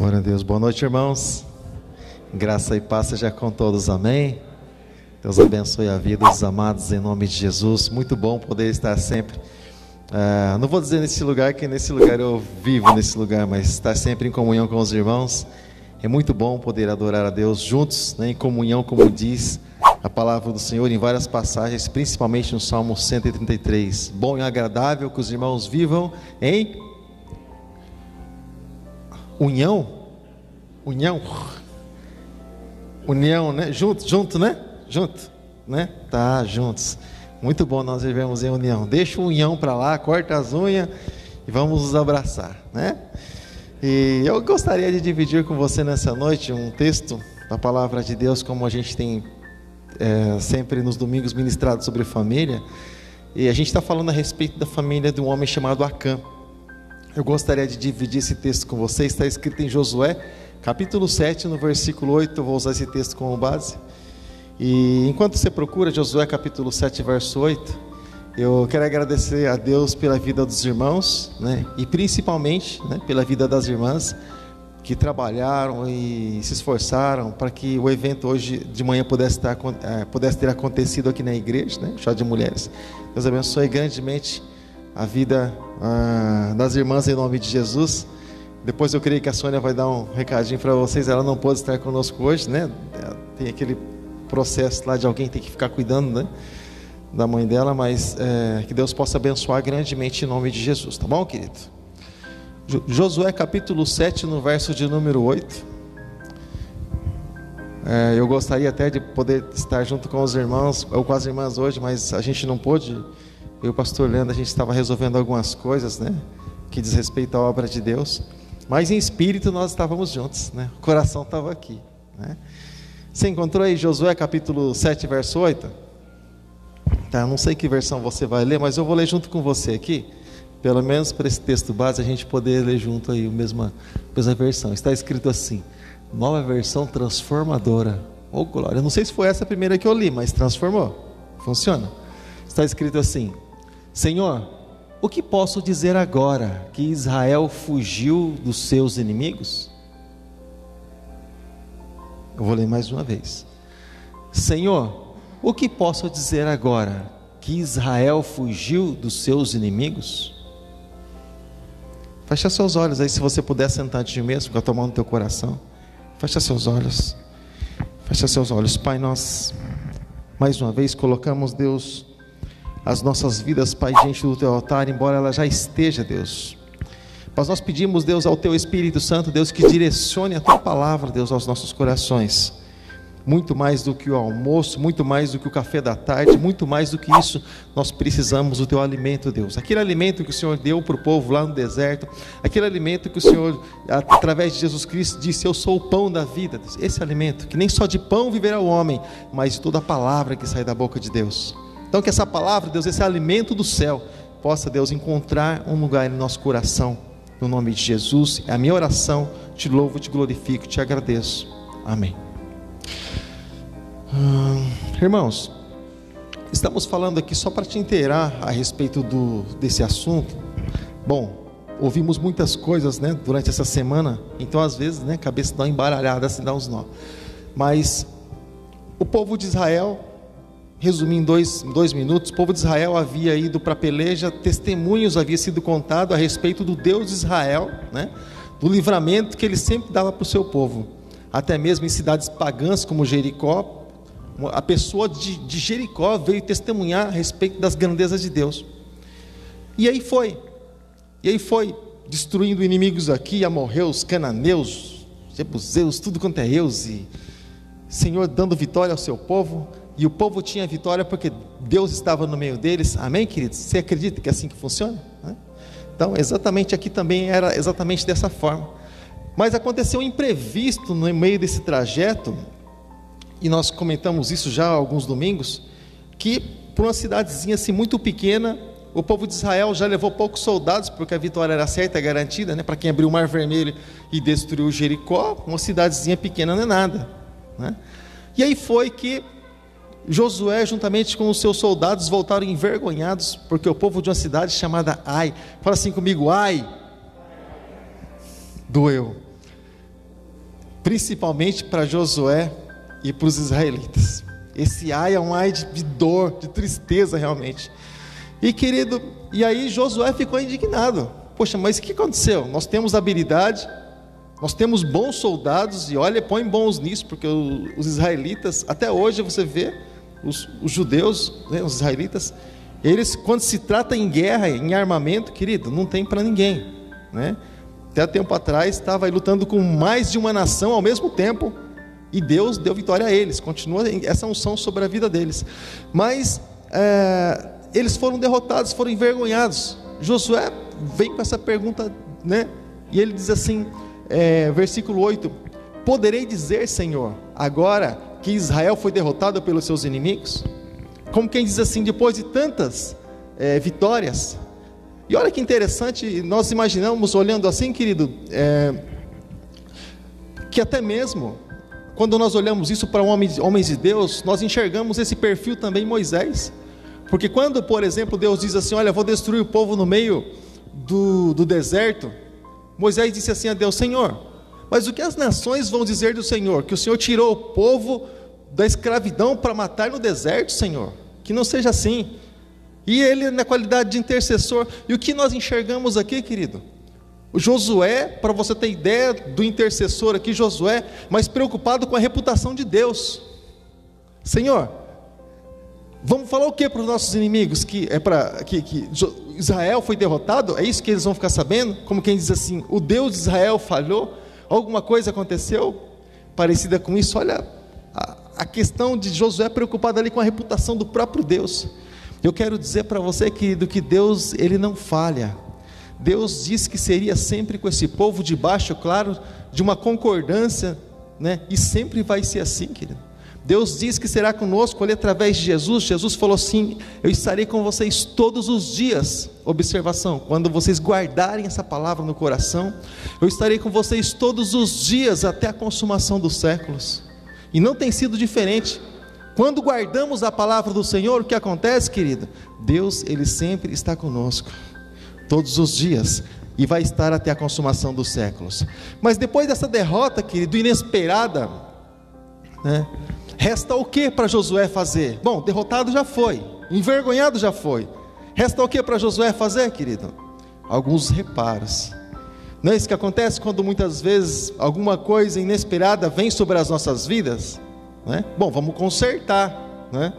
Glória a Deus. Boa noite, irmãos. Graça e paz seja com todos, amém. Deus abençoe a vida dos amados em nome de Jesus. Muito bom poder estar sempre, não vou dizer nesse lugar, que nesse lugar eu vivo nesse lugar, mas estar sempre em comunhão com os irmãos. É muito bom poder adorar a Deus juntos, né, em comunhão, como diz a palavra do Senhor em várias passagens, principalmente no Salmo 133. Bom e agradável que os irmãos vivam em união, né? Junto, né? Tá, juntos. Muito bom nós vivemos em união. Deixa o união para lá, corta as unhas e vamos nos abraçar, né? E eu gostaria de dividir com você nessa noite um texto da palavra de Deus, como a gente tem sempre nos domingos ministrado sobre família. E a gente está falando a respeito da família de um homem chamado Acã. Eu gostaria de dividir esse texto com você. Está escrito em Josué, capítulo 7, no versículo 8. Eu vou usar esse texto como base. E enquanto você procura Josué, capítulo 7, verso 8, eu quero agradecer a Deus pela vida dos irmãos, né? E principalmente, né, pela vida das irmãs, que trabalharam e se esforçaram para que o evento hoje de manhã pudesse ter acontecido aqui na igreja, né? Chá de mulheres. Deus abençoe grandemente a vida das irmãs em nome de Jesus. Depois eu creio que a Sônia vai dar um recadinho para vocês. Ela não pôde estar conosco hoje, né? Tem aquele processo lá de alguém ter que ficar cuidando, né, da mãe dela, mas que Deus possa abençoar grandemente em nome de Jesus, tá bom, querido? Josué capítulo 7, no verso de número 8. Eu gostaria até de poder estar junto com os irmãos, ou com as irmãs hoje, mas a gente não pôde. Eu e o pastor Leandro, a gente estava resolvendo algumas coisas, né, que diz respeito à obra de Deus, mas em espírito nós estávamos juntos, né? O coração estava aqui, né? Você encontrou aí Josué capítulo 7, verso 8? Tá, não sei que versão você vai ler, mas eu vou ler junto com você aqui, pelo menos para esse texto base a gente poder ler junto aí a mesma versão. Está escrito assim: Nova Versão Transformadora. Oh, glória! Eu não sei se foi essa a primeira que eu li, mas transformou, funciona. Está escrito assim: Senhor, o que posso dizer agora que Israel fugiu dos seus inimigos? Eu vou ler mais uma vez. Senhor, o que posso dizer agora que Israel fugiu dos seus inimigos? Fecha seus olhos aí, se você puder sentar de mesmo, com a tua mão no teu coração. Fecha seus olhos. Fecha seus olhos. Pai, nós mais uma vez colocamos, Deus, as nossas vidas, Pai, diante do teu altar, embora ela já esteja, Deus. Mas nós pedimos, Deus, ao teu Espírito Santo, Deus, que direcione a tua palavra, Deus, aos nossos corações. Muito mais do que o almoço, muito mais do que o café da tarde, muito mais do que isso, nós precisamos do teu alimento, Deus. Aquele alimento que o Senhor deu para o povo lá no deserto, aquele alimento que o Senhor, através de Jesus Cristo, disse: eu sou o pão da vida. Esse alimento, que nem só de pão viverá o homem, mas de toda a palavra que sai da boca de Deus. Então que essa palavra, Deus, esse alimento do céu, possa, Deus, encontrar um lugar no nosso coração, no nome de Jesus. É a minha oração, te louvo, te glorifico, te agradeço. Amém. Irmãos, estamos falando aqui só para te inteirar a respeito desse assunto. Bom, ouvimos muitas coisas, né, durante essa semana, então às vezes, né, a cabeça dá uma embaralhada, assim, dá uns nó. Mas o povo de Israel, resumindo em dois minutos, o povo de Israel havia ido para a peleja, testemunhos haviam sido contados a respeito do Deus de Israel, né, do livramento que ele sempre dava para o seu povo, até mesmo em cidades pagãs como Jericó. A pessoa de Jericó veio testemunhar a respeito das grandezas de Deus. E aí foi destruindo inimigos aqui, amorreus, cananeus, jebuseus, tudo quanto é Deus, e Senhor dando vitória ao seu povo. E o povo tinha vitória porque Deus estava no meio deles. Amém, queridos? Você acredita que é assim que funciona? Então, exatamente aqui também era exatamente dessa forma. Mas aconteceu um imprevisto no meio desse trajeto, e nós comentamos isso já há alguns domingos, que por uma cidadezinha assim muito pequena, o povo de Israel já levou poucos soldados, porque a vitória era certa, garantida, né? Para quem abriu o Mar Vermelho e destruiu Jericó, uma cidadezinha pequena não é nada, né? E aí foi que Josué, juntamente com os seus soldados, voltaram envergonhados, porque o povo de uma cidade chamada Ai, fala assim comigo: Ai, doeu. principalmente para Josué e para os israelitas. Esse ai é um ai de dor, de tristeza realmente. E querido, e aí Josué ficou indignado. Poxa, mas o que aconteceu? Nós temos habilidade, nós temos bons soldados, e olha, põe bons nisso, porque os israelitas, até hoje você vê, os judeus, né, os israelitas, eles, quando se trata em guerra, em armamento, querido, não tem para ninguém, né? Até tempo atrás, estava lutando com mais de uma nação ao mesmo tempo, e Deus deu vitória a eles, continua essa unção sobre a vida deles. Mas eles foram derrotados, foram envergonhados. Josué vem com essa pergunta, né? E ele diz assim, versículo 8: poderei dizer, Senhor, agora que Israel foi derrotado pelos seus inimigos? Como quem diz assim, depois de tantas vitórias. E olha que interessante, nós imaginamos, olhando assim, querido, que até mesmo quando nós olhamos isso para homens de Deus, nós enxergamos esse perfil também em Moisés. Porque quando, por exemplo, Deus diz assim, olha, vou destruir o povo no meio do deserto, Moisés disse assim a Deus, Senhor, mas o que as nações vão dizer do Senhor? Que o Senhor tirou o povo da escravidão para matar no deserto, Senhor? Que não seja assim. E ele na qualidade de intercessor. E o que nós enxergamos aqui, querido? O Josué, para você ter ideia do intercessor aqui, Josué, mas preocupado com a reputação de Deus. Senhor, vamos falar o que para os nossos inimigos? Que Israel foi derrotado? É isso que eles vão ficar sabendo? Como quem diz assim, o Deus de Israel falhou? Alguma coisa aconteceu parecida com isso? Olha a questão de Josué preocupado ali com a reputação do próprio Deus. Eu quero dizer para você, querido, que Deus, Ele não falha. Deus disse que seria sempre com esse povo debaixo, claro, de uma concordância, né? E sempre vai ser assim, querido. Deus diz que será conosco ali através de Jesus. Jesus falou assim, eu estarei com vocês todos os dias. Observação, quando vocês guardarem essa palavra no coração, eu estarei com vocês todos os dias até a consumação dos séculos. E não tem sido diferente. Quando guardamos a palavra do Senhor, o que acontece, querido? Deus, Ele sempre está conosco, todos os dias, e vai estar até a consumação dos séculos. Mas depois dessa derrota, querido, inesperada, né, resta o que para Josué fazer? Bom, derrotado já foi, envergonhado já foi. Resta o que para Josué fazer, querido? Alguns reparos. Não é isso que acontece quando muitas vezes alguma coisa inesperada vem sobre as nossas vidas? Né? Bom, vamos consertar, né?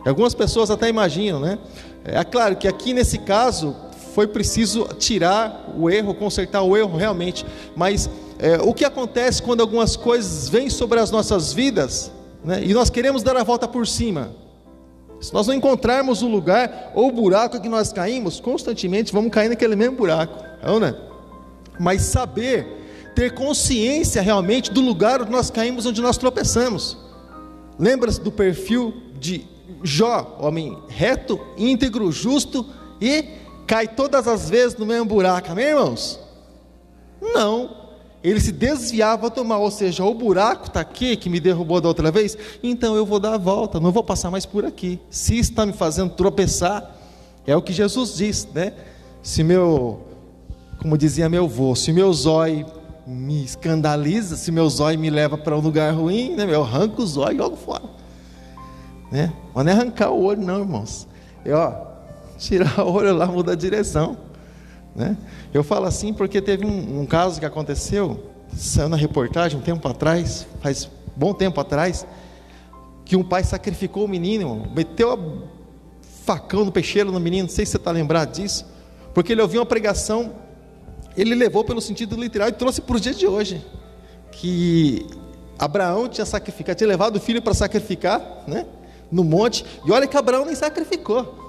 E algumas pessoas até imaginam, né? É claro que aqui nesse caso foi preciso tirar o erro, consertar o erro realmente, mas o que acontece quando algumas coisas vêm sobre as nossas vidas, né? E nós queremos dar a volta por cima? Se nós não encontrarmos o lugar ou o buraco que nós caímos, constantemente vamos cair naquele mesmo buraco, não, né? Mas saber, ter consciência realmente do lugar onde nós caímos, onde nós tropeçamos. Lembra-se do perfil de Jó, homem reto, íntegro, justo, e cai todas as vezes no mesmo buraco, amém, irmãos? Não, ele se desviava do mal, ou seja, o buraco está aqui, que me derrubou da outra vez, então eu vou dar a volta, não vou passar mais por aqui. Se está me fazendo tropeçar, é o que Jesus diz, né? Como dizia meu avô, se meu zóio me escandaliza, se meu zóio me leva para um lugar ruim, né, eu arranco o zóio e jogo fora, né? Mas não é arrancar o olho não, irmãos, tirar o olho lá, muda a direção, né? Eu falo assim porque teve um caso que aconteceu, saiu na reportagem um tempo atrás, faz bom tempo atrás, que um pai sacrificou o menino, meteu a facão no peixeiro no menino, não sei se você está lembrado disso, porque ele ouviu uma pregação, ele levou pelo sentido literal e trouxe para os dias de hoje, que Abraão tinha levado o filho para sacrificar, né, no monte, e olha que Abraão nem sacrificou,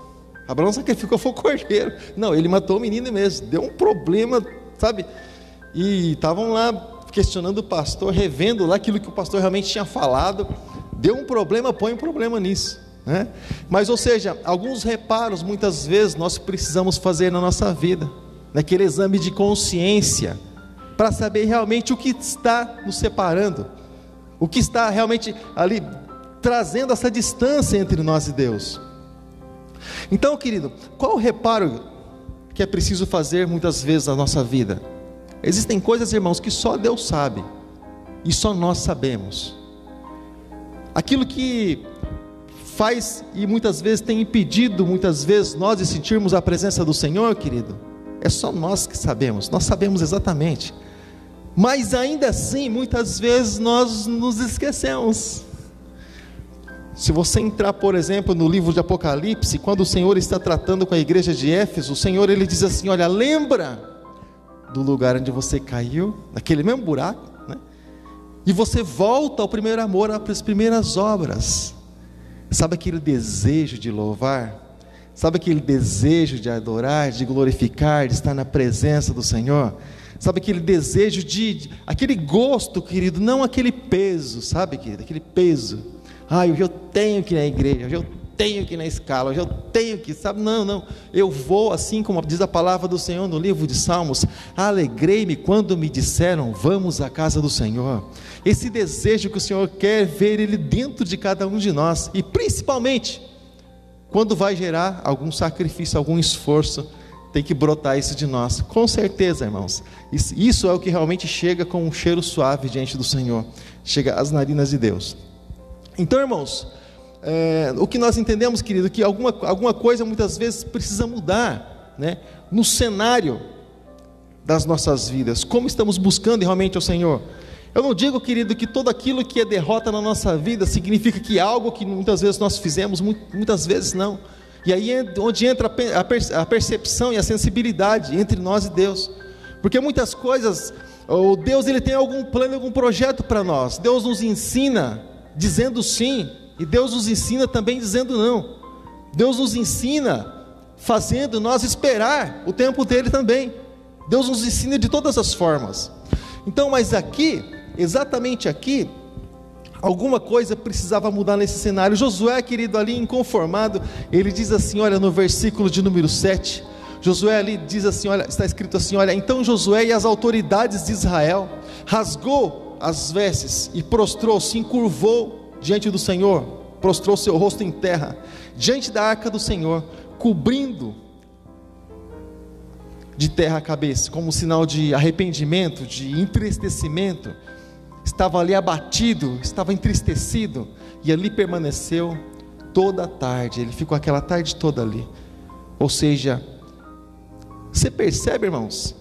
Abraão sacrificou foi o cordeiro, não, ele matou o menino mesmo, deu um problema, sabe, e estavam lá questionando o pastor, revendo lá aquilo que o pastor realmente tinha falado, deu um problema, põe um problema nisso, né? Mas, ou seja, alguns reparos muitas vezes nós precisamos fazer na nossa vida, naquele exame de consciência, para saber realmente o que está nos separando, o que está realmente ali trazendo essa distância entre nós e Deus. Então, querido, qual o reparo que é preciso fazer muitas vezes na nossa vida? Existem coisas, irmãos, que só Deus sabe, e só nós sabemos. Aquilo que faz e muitas vezes tem impedido, muitas vezes, nós de sentirmos a presença do Senhor, querido, é só nós que sabemos, nós sabemos exatamente. Mas ainda assim, muitas vezes nós nos esquecemos. Se você entrar, por exemplo, no livro de Apocalipse, quando o Senhor está tratando com a igreja de Éfeso, o Senhor, ele diz assim: olha, lembra do lugar onde você caiu, naquele mesmo buraco, né? E você volta ao primeiro amor, às primeiras obras. Sabe aquele desejo de louvar? Sabe aquele desejo de adorar, de glorificar, de estar na presença do Senhor? Sabe aquele desejo aquele gosto, querido, não aquele peso, sabe, querido, aquele peso. Hoje eu tenho que ir na igreja, hoje eu tenho que ir na escala, hoje eu tenho que, sabe, não, eu vou, assim como diz a palavra do Senhor no livro de Salmos: alegrei-me quando me disseram, vamos à casa do Senhor. Esse desejo que o Senhor quer ver ele dentro de cada um de nós, e principalmente, quando vai gerar algum sacrifício, algum esforço, tem que brotar isso de nós, com certeza, irmãos. Isso é o que realmente chega com um cheiro suave diante do Senhor, chega às narinas de Deus. Então, irmãos, o que nós entendemos, querido, que alguma coisa muitas vezes precisa mudar, né, no cenário das nossas vidas. Como estamos buscando realmente o Senhor? Eu não digo, querido, que tudo aquilo que é derrota na nossa vida significa que algo que muitas vezes nós fizemos, muitas vezes não. E aí é onde entra a percepção e a sensibilidade entre nós e Deus. Porque muitas coisas, o Deus, ele tem algum plano, algum projeto para nós. Deus nos ensina dizendo sim, e Deus nos ensina também dizendo não. Deus nos ensina fazendo nós esperar o tempo dele também. Deus nos ensina de todas as formas. Então, mas aqui, exatamente aqui, alguma coisa precisava mudar nesse cenário. Josué, querido, ali inconformado, ele diz assim, olha, no versículo de número 7, Josué ali diz assim, olha, está escrito assim, olha, então Josué e as autoridades de Israel rasgou as vestes e prostrou-se, encurvou diante do Senhor, prostrou seu rosto em terra, diante da arca do Senhor, cobrindo de terra a cabeça, como sinal de arrependimento, de entristecimento. Estava ali abatido, estava entristecido, e ali permaneceu toda a tarde. Ele ficou aquela tarde toda ali. Ou seja, você percebe, irmãos,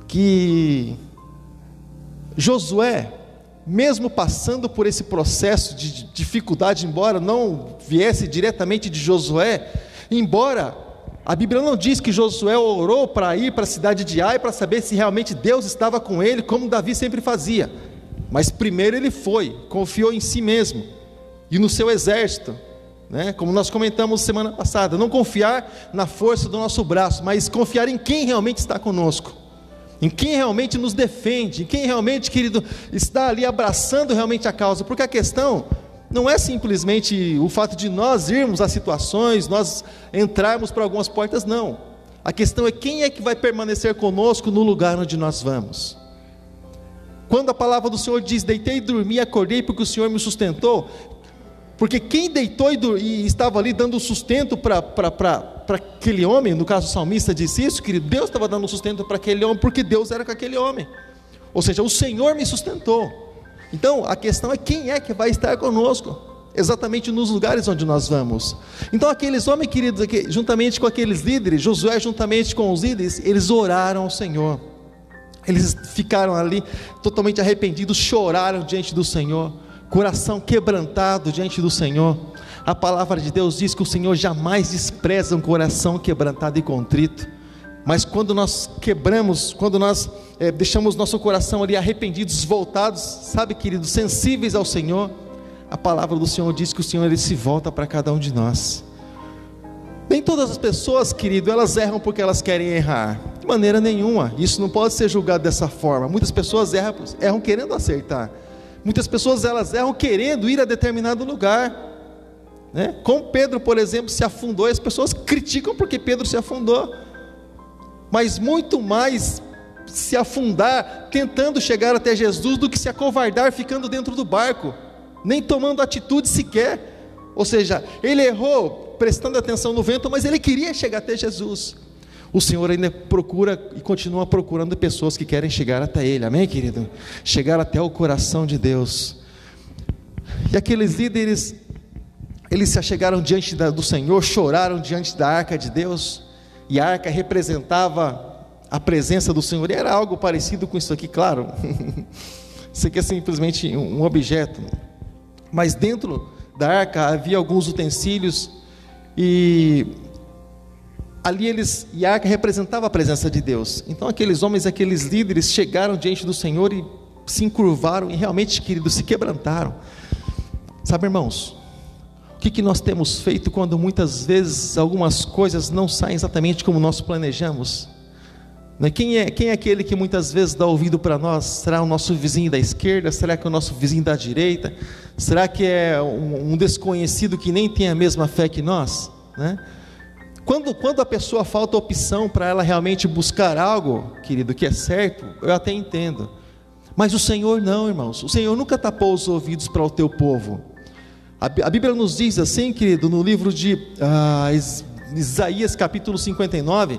que Josué, mesmo passando por esse processo de dificuldade, embora não viesse diretamente de Josué, embora a Bíblia não diz que Josué orou para ir para a cidade de Ai, para saber se realmente Deus estava com ele, como Davi sempre fazia. Mas primeiro ele foi, confiou em si mesmo e no seu exército, né? Como nós comentamos semana passada, não confiar na força do nosso braço, mas confiar em quem realmente está conosco, em quem realmente nos defende, em quem realmente, querido, está ali abraçando realmente a causa. Porque a questão não é simplesmente o fato de nós irmos a situações, nós entrarmos por algumas portas, não. A questão é quem é que vai permanecer conosco no lugar onde nós vamos. Quando a palavra do Senhor diz, deitei e dormi, acordei porque o Senhor me sustentou, porque quem deitou e estava ali dando sustento para aquele homem, no caso o salmista disse isso, querido, Deus estava dando sustento para aquele homem, porque Deus era com aquele homem, ou seja, o Senhor me sustentou. Então a questão é quem é que vai estar conosco, exatamente nos lugares onde nós vamos. Então aqueles homens, queridos, juntamente com aqueles líderes, Josué juntamente com os líderes, eles oraram ao Senhor. Eles ficaram ali totalmente arrependidos, choraram diante do Senhor, coração quebrantado diante do Senhor. A palavra de Deus diz que o Senhor jamais despreza um coração quebrantado e contrito. Mas quando nós quebramos, quando nós deixamos nosso coração ali arrependidos, voltados, sabe, queridos, sensíveis ao Senhor, a palavra do Senhor diz que o Senhor, ele se volta para cada um de nós. Nem todas as pessoas, querido, elas erram porque elas querem errar, de maneira nenhuma. Isso não pode ser julgado dessa forma. Muitas pessoas erram querendo acertar. Muitas pessoas, elas erram querendo ir a determinado lugar, né? Como Pedro, por exemplo, se afundou, e as pessoas criticam porque Pedro se afundou, mas muito mais se afundar tentando chegar até Jesus do que se acovardar ficando dentro do barco, nem tomando atitude sequer. Ou seja, ele errou prestando atenção no vento, mas ele queria chegar até Jesus. o Senhor ainda procura e continua procurando pessoas que querem chegar até Ele, amém, querido? Chegar até o coração de Deus. E aqueles líderes, eles se achegaram diante do Senhor, choraram diante da arca de Deus, e a arca representava a presença do Senhor, e era algo parecido com isso aqui, claro, isso aqui é simplesmente um objeto, mas dentro da arca havia alguns utensílios, e ali e a arca representava a presença de Deus. Então aqueles homens, aqueles líderes chegaram diante do Senhor e se encurvaram, e realmente, queridos, se quebrantaram. Sabe, irmãos, o que nós temos feito quando muitas vezes algumas coisas não saem exatamente como nós planejamos? Quem é aquele que muitas vezes dá ouvido para nós? Será o nosso vizinho da esquerda? Será que é o nosso vizinho da direita? Será que é um desconhecido que nem tem a mesma fé que nós? Quando a pessoa falta opção para ela realmente buscar algo, querido, que é certo, eu até entendo. Mas o Senhor não, irmãos. O Senhor nunca tapou os ouvidos para o teu povo. A Bíblia nos diz assim, querido, no livro de Isaías capítulo 59,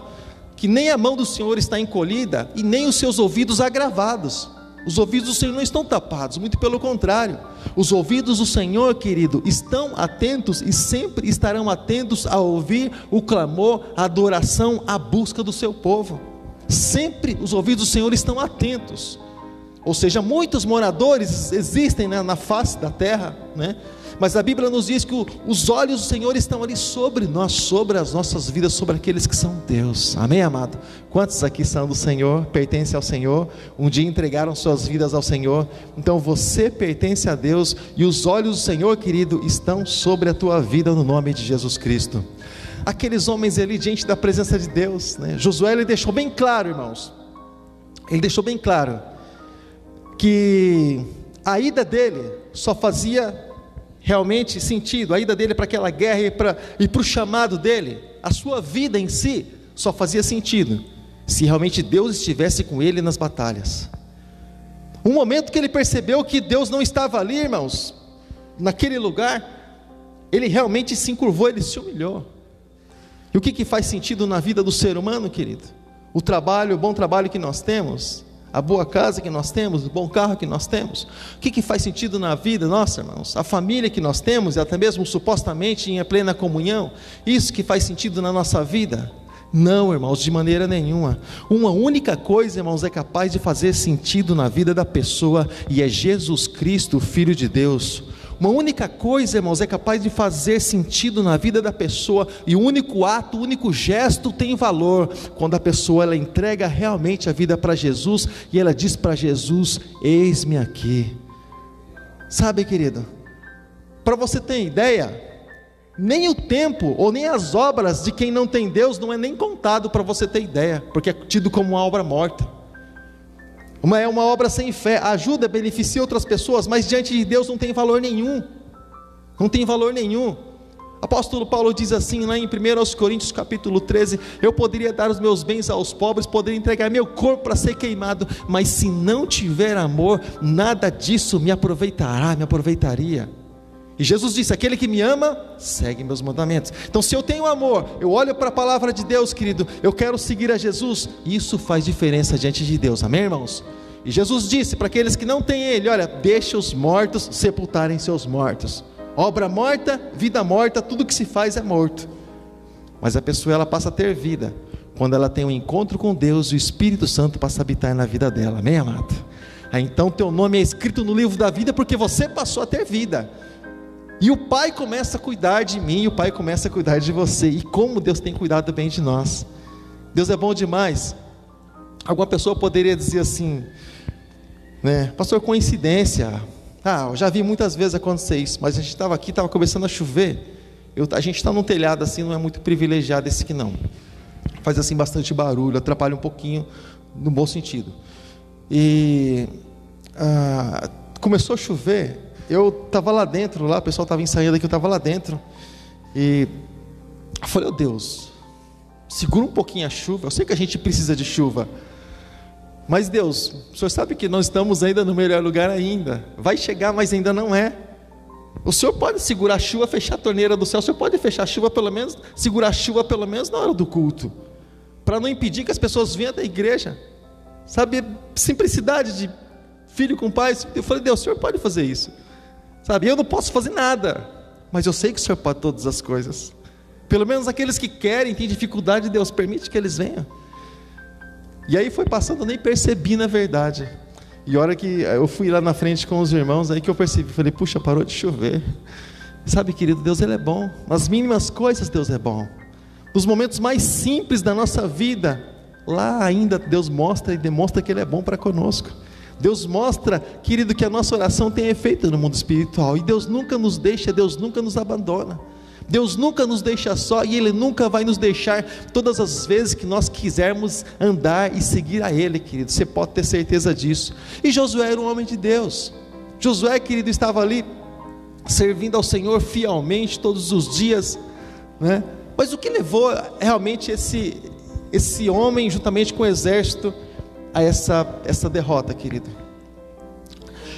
que nem a mão do Senhor está encolhida e nem os seus ouvidos agravados. Os ouvidos do Senhor não estão tapados, muito pelo contrário. Os ouvidos do Senhor, querido, estão atentos e sempre estarão atentos a ouvir o clamor, a adoração, a busca do seu povo. Sempre os ouvidos do Senhor estão atentos. Ou seja, muitos moradores existem, na face da terra, mas a Bíblia nos diz que os olhos do Senhor estão ali sobre nós, sobre as nossas vidas, sobre aqueles que são Deus, amém, amado? Quantos aqui são do Senhor, pertencem ao Senhor, um dia entregaram suas vidas ao Senhor? Então você pertence a Deus, e os olhos do Senhor, querido, estão sobre a tua vida, no nome de Jesus Cristo. Aqueles homens ali diante da presença de Deus, Josué, ele deixou bem claro, irmãos, ele deixou bem claro, que a ida dele só fazia realmente sentido, a ida dele para aquela guerra e para o chamado dele, a sua vida em si, só fazia sentido, se realmente Deus estivesse com ele nas batalhas. Um momento que ele percebeu que Deus não estava ali, irmãos, naquele lugar, ele realmente se encurvou, ele se humilhou. E o que faz sentido na vida do ser humano, querido? O trabalho, o bom trabalho que nós temos, a boa casa que nós temos, o bom carro que nós temos. O que faz sentido na vida nossa, irmãos? A família que nós temos, e até mesmo supostamente em plena comunhão, isso que faz sentido na nossa vida? Não, irmãos, de maneira nenhuma. Uma única coisa, irmãos, é capaz de fazer sentido na vida da pessoa, e é Jesus Cristo, o Filho de Deus. Uma única coisa, irmãos, é capaz de fazer sentido na vida da pessoa, e o único ato, o único gesto tem valor, quando a pessoa ela entrega realmente a vida para Jesus, e ela diz para Jesus: eis-me aqui. Sabe, querido, para você ter ideia, nem o tempo ou nem as obras de quem não tem Deus não é nem contado, para você ter ideia, porque é tido como uma obra morta. É uma obra sem fé, ajuda, beneficia outras pessoas, mas diante de Deus não tem valor nenhum. Não tem valor nenhum. Apóstolo Paulo diz assim lá em 1 Coríntios capítulo 13: eu poderia dar os meus bens aos pobres, poderia entregar meu corpo para ser queimado, mas se não tiver amor, nada disso me aproveitaria. E Jesus disse: aquele que me ama, segue meus mandamentos. Então, se eu tenho amor, eu olho para a palavra de Deus, querido, eu quero seguir a Jesus, isso faz diferença diante de Deus, amém, irmãos? E Jesus disse para aqueles que não têm Ele: olha, deixa os mortos sepultarem seus mortos. Obra morta, vida morta, tudo que se faz é morto. Mas a pessoa, ela passa a ter vida quando ela tem um encontro com Deus, e o Espírito Santo passa a habitar na vida dela, amém, amado? Então teu nome é escrito no livro da vida, porque você passou a ter vida. E o Pai começa a cuidar de mim, e o Pai começa a cuidar de você. E como Deus tem cuidado bem de nós. Deus é bom demais. Alguma pessoa poderia dizer assim, pastor, coincidência. Eu já vi muitas vezes acontecer isso, mas a gente estava aqui, estava começando a chover. A gente está num telhado assim, não é muito privilegiado esse aqui não. Faz assim bastante barulho, atrapalha um pouquinho, no bom sentido. E começou a chover. Eu estava lá dentro, o pessoal estava ensaiando aqui, eu estava lá dentro, e eu falei: Deus, segura um pouquinho a chuva, eu sei que a gente precisa de chuva, mas Deus, o Senhor sabe que nós estamos ainda no melhor lugar ainda, vai chegar, mas ainda não é. O Senhor pode segurar a chuva, fechar a torneira do céu, o Senhor pode fechar a chuva pelo menos, segurar a chuva pelo menos na hora do culto, para não impedir que as pessoas venham da igreja. Sabe, simplicidade de filho com pai. Eu falei: Deus, o Senhor pode fazer isso, sabe? Eu não posso fazer nada, mas eu sei que o Senhor pode todas as coisas. Pelo menos aqueles que querem, têm dificuldade, Deus permite que eles venham. E aí foi passando, eu nem percebi na verdade. E a hora que eu fui lá na frente com os irmãos, aí que eu percebi, falei: puxa, parou de chover. Sabe, querido, Deus, Ele é bom. Nas mínimas coisas Deus é bom. Nos momentos mais simples da nossa vida, lá ainda Deus mostra e demonstra que Ele é bom para conosco. Deus mostra, querido, que a nossa oração tem efeito no mundo espiritual. E Deus nunca nos deixa, Deus nunca nos abandona. Deus nunca nos deixa só, e Ele nunca vai nos deixar todas as vezes que nós quisermos andar e seguir a Ele, querido. Você pode ter certeza disso. E Josué era um homem de Deus. Josué, querido, estava ali servindo ao Senhor fielmente todos os dias, né? Mas o que levou realmente esse homem, juntamente com o exército, a essa derrota, querido?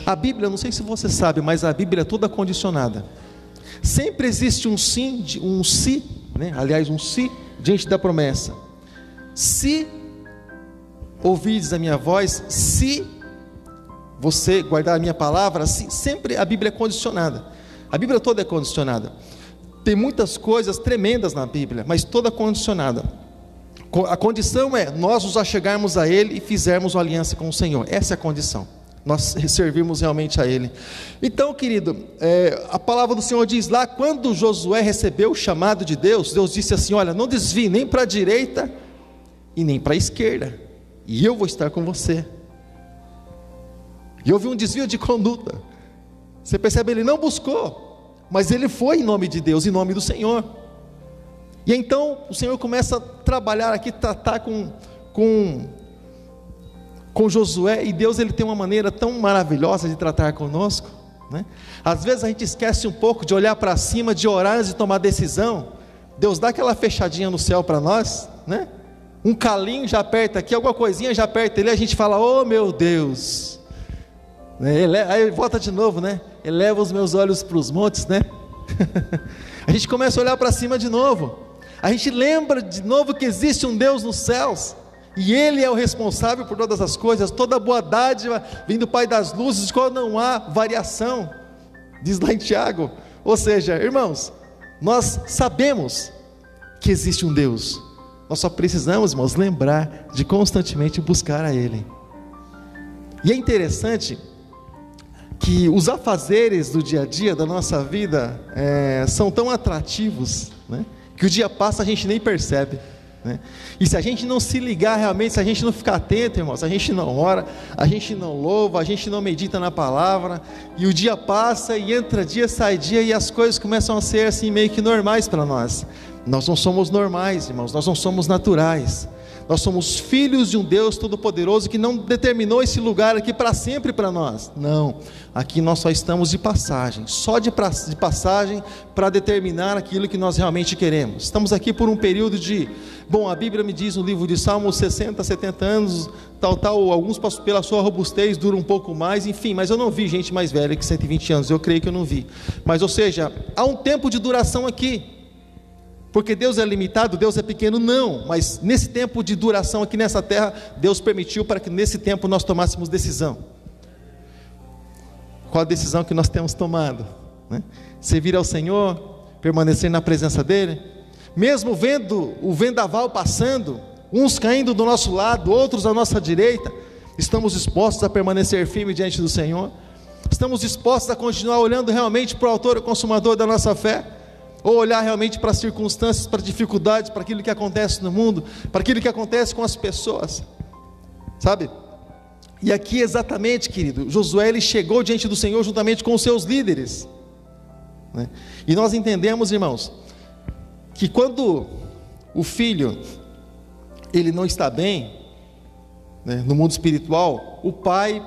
A Bíblia, não sei se você sabe, mas a Bíblia é toda condicionada. Sempre existe um sim, né? Aliás, um sim diante da promessa. Se ouvirdes a minha voz, se você guardar a minha palavra, sempre a Bíblia é condicionada. A Bíblia toda é condicionada. Tem muitas coisas tremendas na Bíblia, mas toda condicionada. A condição é nós nos achegarmos a Ele e fizermos uma aliança com o Senhor. Essa é a condição, nós servirmos realmente a Ele. Então, querido, a palavra do Senhor diz lá, quando Josué recebeu o chamado de Deus, Deus disse assim: olha, não desvie nem para a direita e nem para a esquerda, e eu vou estar com você. E houve um desvio de conduta. Você percebe, ele não buscou, mas ele foi em nome de Deus, em nome do Senhor. E então o Senhor começa a trabalhar aqui, tratar com Josué, e Deus, ele tem uma maneira tão maravilhosa de tratar conosco, né? Às vezes a gente esquece um pouco de olhar para cima, de orar antes de tomar decisão. Deus dá aquela fechadinha no céu para nós, né? Um calinho já aperta aqui, alguma coisinha já aperta ali, a gente fala: oh meu Deus, aí volta de novo, né? Eleva os meus olhos para os montes, né? A gente começa a olhar para cima de novo, a gente lembra de novo que existe um Deus nos céus, e Ele é o responsável por todas as coisas. Toda boa dádiva vem do Pai das luzes, qual não há variação, diz lá em Tiago. Ou seja, irmãos, nós sabemos que existe um Deus, nós só precisamos, irmãos, lembrar de constantemente buscar a Ele. E é interessante que os afazeres do dia a dia da nossa vida são tão atrativos, né, que o dia passa, a gente nem percebe, né? E se a gente não se ligar realmente, se a gente não ficar atento, irmãos, a gente não ora, a gente não louva, a gente não medita na palavra, e o dia passa e entra dia, sai dia, e as coisas começam a ser assim meio que normais para nós. Nós não somos normais, irmãos, nós não somos naturais. Nós somos filhos de um Deus Todo-Poderoso que não determinou esse lugar aqui para sempre para nós. Não, aqui nós só estamos de passagem, só de passagem para determinar aquilo que nós realmente queremos. Estamos aqui por um período a Bíblia me diz no livro de Salmos, 60, 70 anos, alguns pela sua robustez duram um pouco mais, enfim, mas eu não vi gente mais velha que 120 anos, eu creio que eu não vi. Mas, ou seja, há um tempo de duração aqui. Porque Deus é limitado, Deus é pequeno? Não, mas nesse tempo de duração aqui nessa terra, Deus permitiu para que nesse tempo nós tomássemos decisão. Qual a decisão que nós temos tomado, né? Servir ao Senhor, permanecer na presença dEle, mesmo vendo o vendaval passando, uns caindo do nosso lado, outros à nossa direita, estamos dispostos a permanecer firmes diante do Senhor? Estamos dispostos a continuar olhando realmente para o autor e consumador da nossa fé? Ou olhar realmente para as circunstâncias, para as dificuldades, para aquilo que acontece no mundo, para aquilo que acontece com as pessoas, sabe? E aqui exatamente, querido, Josué, ele chegou diante do Senhor juntamente com os seus líderes, né? E nós entendemos, irmãos, que quando o filho, ele não está bem, né, no mundo espiritual, o pai,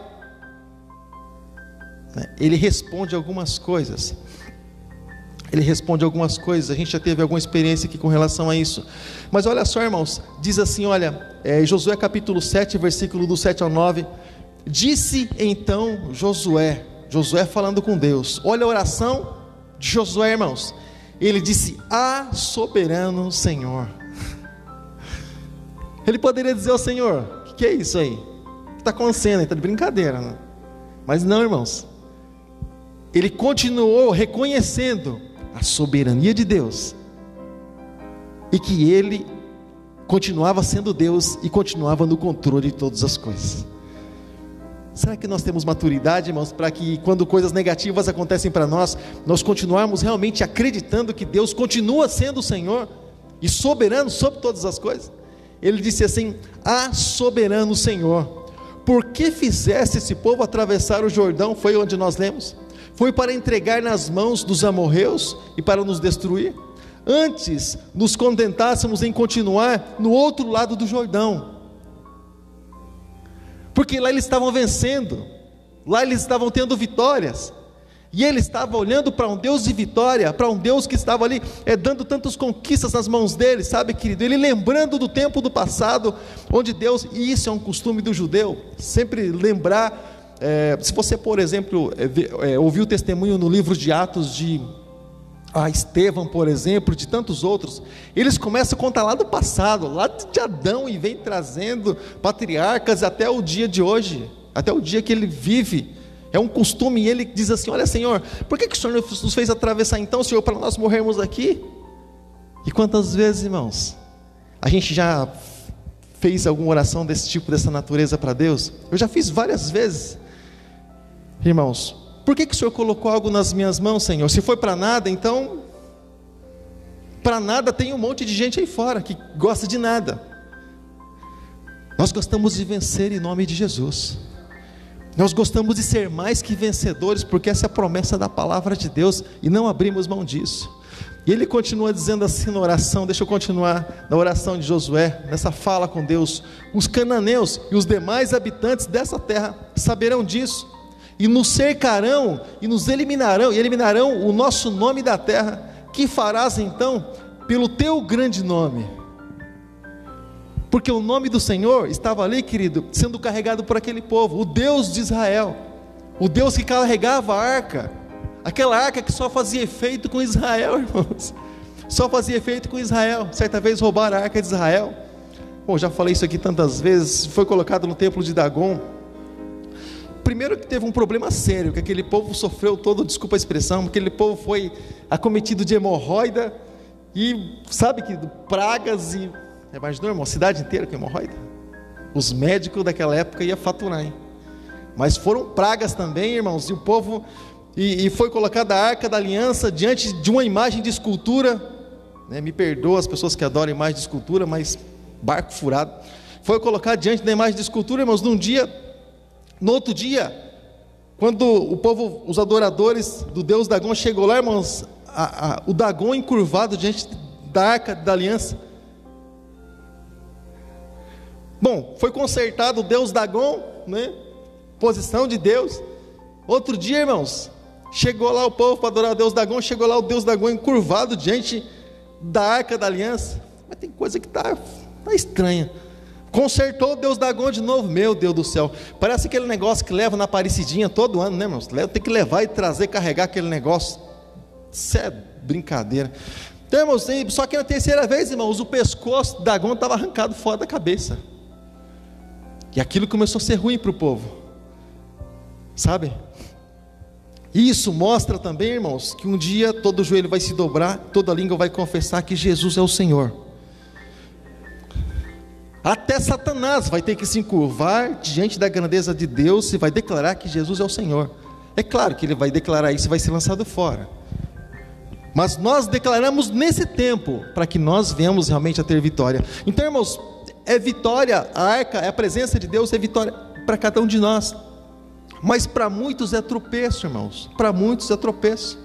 né, ele responde algumas coisas. A gente já teve alguma experiência aqui com relação a isso. Mas olha só, irmãos, diz assim, Josué capítulo 7, versículo do 7 ao 9, disse então Josué falando com Deus, olha a oração de Josué, irmãos, ele disse: soberano Senhor. Ele poderia dizer ao Senhor: o que é isso aí? O que está acontecendo? Está de brincadeira, né? Mas não, irmãos. Ele continuou reconhecendo a soberania de Deus, e que Ele continuava sendo Deus e continuava no controle de todas as coisas. Será que nós temos maturidade, irmãos, para que quando coisas negativas acontecem para nós, nós continuarmos realmente acreditando que Deus continua sendo o Senhor e soberano sobre todas as coisas? Ele disse assim: ah, soberano Senhor, por que fizesse esse povo atravessar o Jordão? Foi onde nós lemos. Foi para entregar nas mãos dos amorreus e para nos destruir? Antes nos contentássemos em continuar no outro lado do Jordão, porque lá eles estavam vencendo, lá eles estavam tendo vitórias, e ele estava olhando para um Deus de vitória, para um Deus que estava ali dando tantas conquistas nas mãos dele, sabe, querido? Ele lembrando do tempo do passado, onde Deus, e isso é um costume do judeu, sempre lembrar. Se você, por exemplo, ouviu o testemunho no livro de Atos de Estevão, por exemplo, de tantos outros, eles começam a contar lá do passado, lá de Adão, e vem trazendo patriarcas até o dia de hoje, até o dia que ele vive. É um costume, e ele diz assim: olha, Senhor, por que o Senhor nos fez atravessar então, Senhor, para nós morrermos aqui? E quantas vezes, irmãos, a gente já fez alguma oração desse tipo, dessa natureza para Deus? Eu já fiz várias vezes. Irmãos, por que o Senhor colocou algo nas minhas mãos, Senhor? Se foi para nada, então, para nada tem um monte de gente aí fora que gosta de nada. Nós gostamos de vencer em nome de Jesus. Nós gostamos de ser mais que vencedores, porque essa é a promessa da palavra de Deus, e não abrimos mão disso. E ele continua dizendo assim na oração, deixa eu continuar na oração de Josué, nessa fala com Deus: os cananeus e os demais habitantes dessa terra saberão disso, e nos cercarão, e nos eliminarão, e eliminarão o nosso nome da terra. Que farás então pelo teu grande nome? Porque o nome do Senhor estava ali, querido, sendo carregado por aquele povo, o Deus de Israel, o Deus que carregava a arca, aquela arca que só fazia efeito com Israel, irmãos, só fazia efeito com Israel. Certa vez roubaram a arca de Israel. Bom, já falei isso aqui tantas vezes. Foi colocado no templo de Dagon. Primeiro que teve um problema sério, que aquele povo sofreu todo, desculpa a expressão, aquele povo foi acometido de hemorroida, e sabe que pragas, e imaginou, irmão, a cidade inteira com hemorroida? Os médicos daquela época iam faturar, hein? Mas foram pragas também, irmãos, e o povo, e foi colocada a arca da aliança diante de uma imagem de escultura, né? Me perdoa as pessoas que adoram imagem de escultura, mas barco furado, foi colocado diante da imagem de escultura, irmãos, no outro dia, quando o povo, os adoradores do Deus Dagon chegou lá, irmãos, o Dagon encurvado diante da arca da aliança. Bom, foi consertado o Deus Dagon, né? Posição de Deus. Outro dia, irmãos, chegou lá o povo para adorar o Deus Dagon, chegou lá o Deus Dagon encurvado diante da arca da aliança. Mas tem coisa que está estranha. Consertou o Deus Dagon de novo. Meu Deus do céu, parece aquele negócio que leva na Aparecidinha todo ano, né, irmãos? Tem que levar e trazer, carregar aquele negócio. Isso é brincadeira. Então, irmãos, só que na terceira vez, irmãos, o pescoço do Dagon estava arrancado fora da cabeça, e aquilo começou a ser ruim para o povo, sabe? Isso mostra também, irmãos, que um dia todo joelho vai se dobrar, toda língua vai confessar que Jesus é o Senhor. Até Satanás vai ter que se encurvar diante da grandeza de Deus e vai declarar que Jesus é o Senhor. É claro que ele vai declarar isso e vai ser lançado fora, mas nós declaramos nesse tempo, para que nós venhamos realmente a ter vitória. Então, irmãos, é vitória, a arca, é a presença de Deus, é vitória para cada um de nós, mas para muitos é tropeço, irmãos, para muitos é tropeço.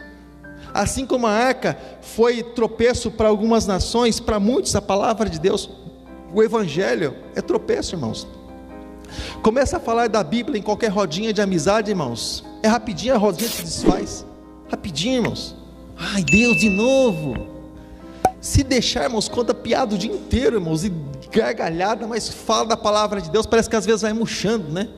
Assim como a arca foi tropeço para algumas nações, para muitos a palavra de Deus, o Evangelho é tropeço, irmãos. Começa a falar da Bíblia em qualquer rodinha de amizade, irmãos, é rapidinho a rodinha se desfaz, rapidinho, irmãos. Ai, Deus de novo. Se deixar, irmãos, conta piada o dia inteiro, irmãos, e gargalhada, mas fala da palavra de Deus, parece que às vezes vai murchando, né?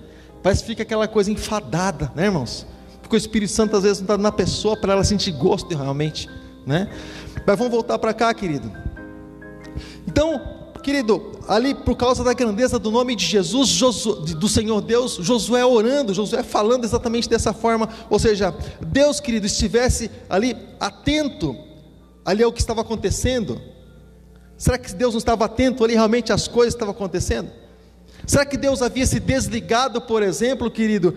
Parece que fica aquela coisa enfadada, né, irmãos? Porque o Espírito Santo às vezes não está na pessoa para ela sentir gosto realmente, né? Mas vamos voltar para cá, querido. Então, querido, ali por causa da grandeza do nome de Jesus, do Senhor Deus, Josué orando, Josué falando exatamente dessa forma, ou seja, Deus, querido, estivesse ali atento, ali ao que estava acontecendo. Será que Deus não estava atento ali realmente às coisas que estavam acontecendo? Será que Deus havia se desligado, por exemplo, querido,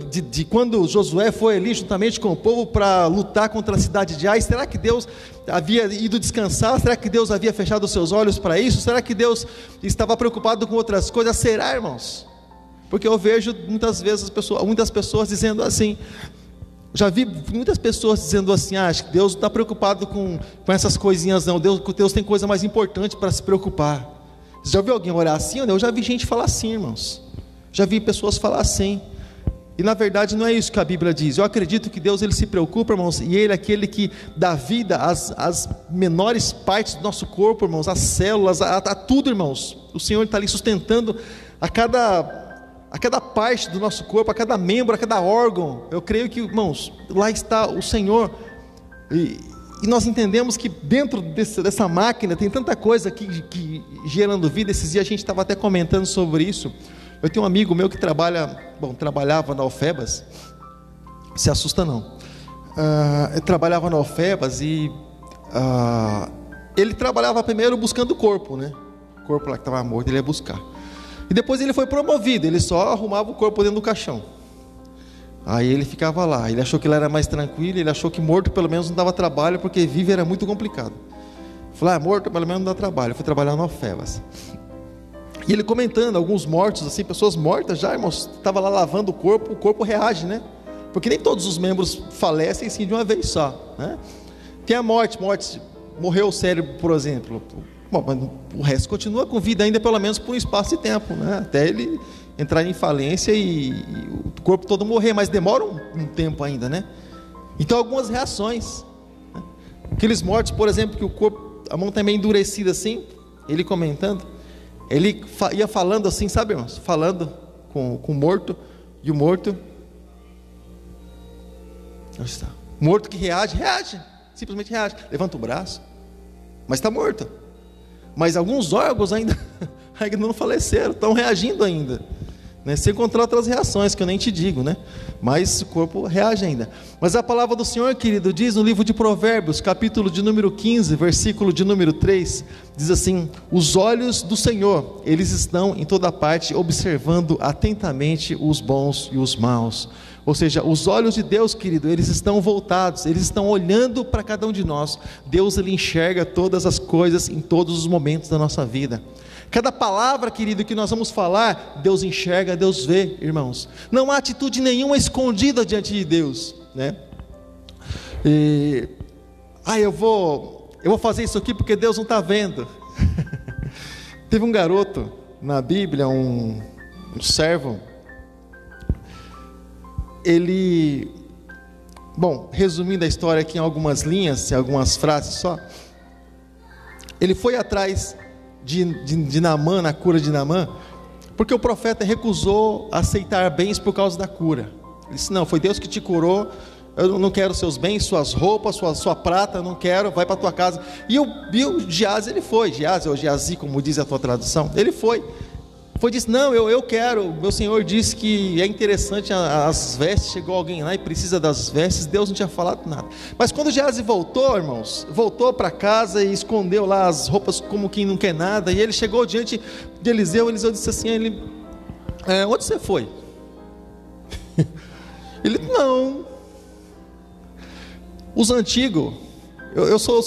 de quando Josué foi ali juntamente com o povo para lutar contra a cidade de Ai? Será que Deus havia ido descansar? Será que Deus havia fechado os seus olhos para isso? Será que Deus estava preocupado com outras coisas? Será, irmãos? Porque eu vejo muitas vezes muitas pessoas dizendo assim, já vi muitas pessoas dizendo assim, acho que Deus não está preocupado com essas coisinhas não, Deus tem coisa mais importante para se preocupar. Você já ouviu alguém orar assim? Eu já vi gente falar assim, irmãos, já vi pessoas falar assim, e na verdade não é isso que a Bíblia diz. Eu acredito que Deus, Ele se preocupa, irmãos, e Ele é aquele que dá vida às menores partes do nosso corpo, irmãos, às células, a tudo, irmãos. O Senhor está ali sustentando a cada parte do nosso corpo, a cada membro, a cada órgão. Eu creio que, irmãos, lá está o Senhor, e nós entendemos que dentro dessa máquina tem tanta coisa aqui gerando vida. Esses dias a gente estava até comentando sobre isso. Eu tenho um amigo meu que trabalhava na Alfebas, se assusta não, ele trabalhava na Alfebas e ele trabalhava primeiro buscando o corpo, né? O corpo lá que estava morto, ele ia buscar. E depois ele foi promovido, ele só arrumava o corpo dentro do caixão. Aí ele ficava lá, ele achou que ele era mais tranquilo, ele achou que morto pelo menos não dava trabalho, porque viver era muito complicado. Falei, morto pelo menos não dá trabalho. Eu fui trabalhar no Alfebas. E ele comentando, alguns mortos, assim, pessoas mortas já, irmãos, estava lá lavando o corpo reage, né? Porque nem todos os membros falecem assim de uma vez só, né? Tem a morte, morreu o cérebro, por exemplo. Bom, mas o resto continua com vida ainda, pelo menos por um espaço de tempo, né? Até ele entrar em falência e o corpo todo morrer, mas demora um tempo ainda, né? Então algumas reações, né? Aqueles mortos, por exemplo, que o corpo, a mão está meio endurecida assim, ele comentando, ele ia falando assim, sabe, irmãos? Falando com o morto, e o morto, onde está? Morto que reage, simplesmente reage, levanta o braço, mas está morto. Mas alguns órgãos ainda não faleceram, estão reagindo ainda, né? Sem contar outras reações que eu nem te digo, né? Mas o corpo reage ainda. Mas a palavra do Senhor, querido, diz no livro de Provérbios, capítulo de número 15, versículo de número 3, diz assim: os olhos do Senhor, eles estão em toda parte, observando atentamente os bons e os maus. Ou seja, os olhos de Deus, querido, eles estão voltados, eles estão olhando para cada um de nós. Deus, Ele enxerga todas as coisas em todos os momentos da nossa vida. Cada palavra, querido, que nós vamos falar, Deus enxerga, Deus vê, irmãos. Não há atitude nenhuma escondida diante de Deus, né? Eu vou fazer isso aqui porque Deus não está vendo. Teve um garoto na Bíblia, um servo. Ele, resumindo a história aqui em algumas linhas, em algumas frases só, ele foi atrás de Naamã, na cura de Naamã, porque o profeta recusou aceitar bens por causa da cura. Ele disse: não, foi Deus que te curou, eu não quero seus bens, suas roupas, sua prata, não quero, vai para tua casa. E o Geazi, ele foi, Geazi ou Geazi, como diz a tua tradução, ele foi, disse: não, eu quero, meu Senhor disse que é interessante as vestes, chegou alguém lá e precisa das vestes, Deus não tinha falado nada. Mas quando Geazi voltou, irmãos, voltou para casa e escondeu lá as roupas como quem não quer nada, e ele chegou diante de Eliseu disse assim a ele: onde você foi? Ele: não, os antigos, eu sou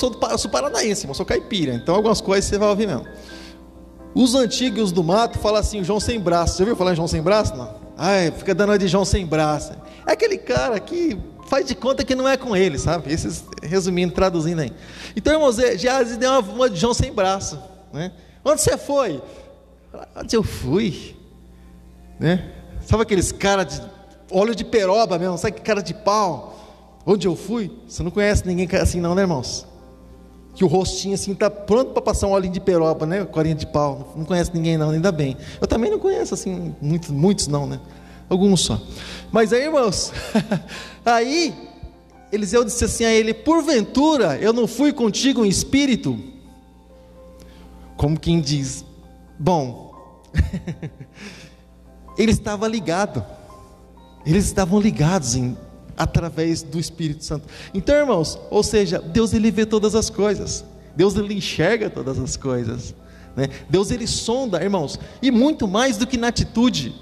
paranaense, eu sou caipira, então algumas coisas você vai ouvir mesmo. Os antigos do mato falam assim: o João sem braço. Já ouviu falar em João sem braço? Não. Fica dando de João sem braço. É aquele cara que faz de conta que não é com ele, sabe? Esses, resumindo, traduzindo aí. Então, irmãos, Geazi deu uma de João sem braço, né? Onde você foi? Onde eu fui? Né? Sabe aqueles caras de óleo de peroba mesmo? Sabe que cara de pau? Onde eu fui? Você não conhece ninguém assim não, né, irmãos? Que o rostinho assim está pronto para passar um olhinho de peroba, né? Corinha de pau. Não conhece ninguém não, ainda bem. Eu também não conheço assim, muitos não, né? Alguns só. Mas aí, irmãos, aí Eliseu disse assim a ele: porventura eu não fui contigo em espírito? como quem diz, bom, ele estava ligado, eles estavam ligados através do Espírito Santo. Então, irmãos, ou seja, Deus ele vê todas as coisas, Deus ele enxerga todas as coisas, né? Deus ele sonda, irmãos, e muito mais do que na atitude,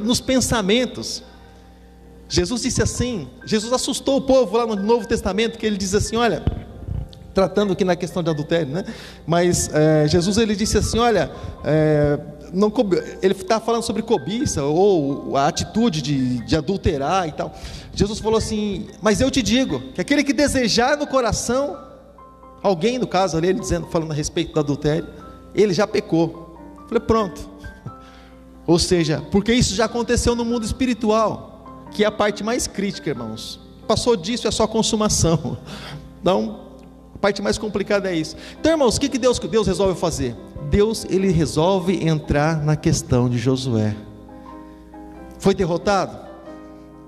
nos pensamentos. Jesus disse assim, Jesus assustou o povo lá no Novo Testamento, que ele diz assim, olha, tratando aqui na questão de adultério, né? Mas Jesus ele disse assim, olha, ele está falando sobre cobiça, ou a atitude de adulterar e tal. Jesus falou assim, mas eu te digo, que aquele que desejar no coração, alguém no caso ali, ele falando a respeito do adultério, ele já pecou. Eu falei, pronto. Ou seja, porque isso já aconteceu no mundo espiritual, que é a parte mais crítica, irmãos. Passou disso é só consumação. Então, a parte mais complicada é isso. Então, irmãos, o que Deus resolve fazer? Deus, ele resolve entrar na questão de Josué. Foi derrotado?